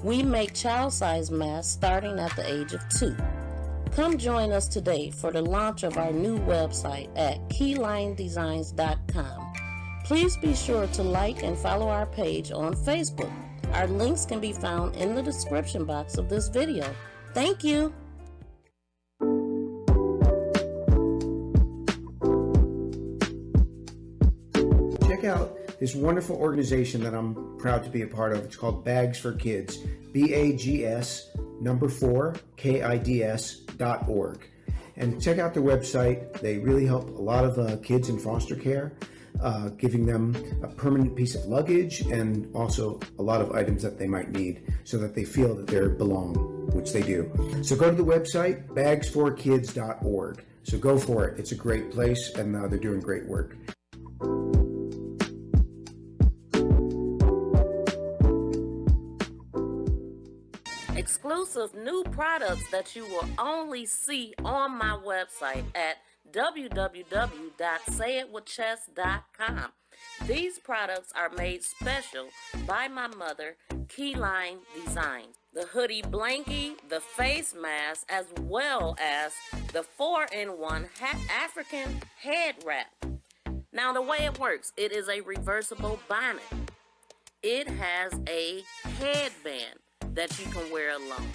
We make child-sized masks starting at the age of 2. Come join us today for the launch of our new website at keylinedesigns.com. Please be sure to like and follow our page on Facebook. Our links can be found in the description box of this video. Thank you. Check out this wonderful organization that I'm proud to be a part of. It's called Bags for Kids, BAGS4KIDS.org. And check out their website. They really help a lot of kids in foster care, giving them a permanent piece of luggage and also a lot of items that they might need so that they feel that they belong, which they do. So go to the website, bags4kids.org. So go for it. It's a great place and they're doing great work. Exclusive new products that you will only see on my website at www.sayitwithchess.com. These products are made special by my mother, Keyline Designs. The hoodie blankie, the face mask, as well as the 4-in-1 African head wrap. Now the way it works, it is a reversible bonnet. It has a headband that you can wear alone.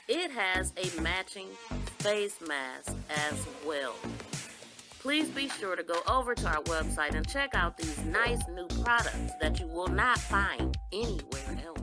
It has a matching face mask as well. Please be sure to go over to our website and check out these nice new products that you will not find anywhere else.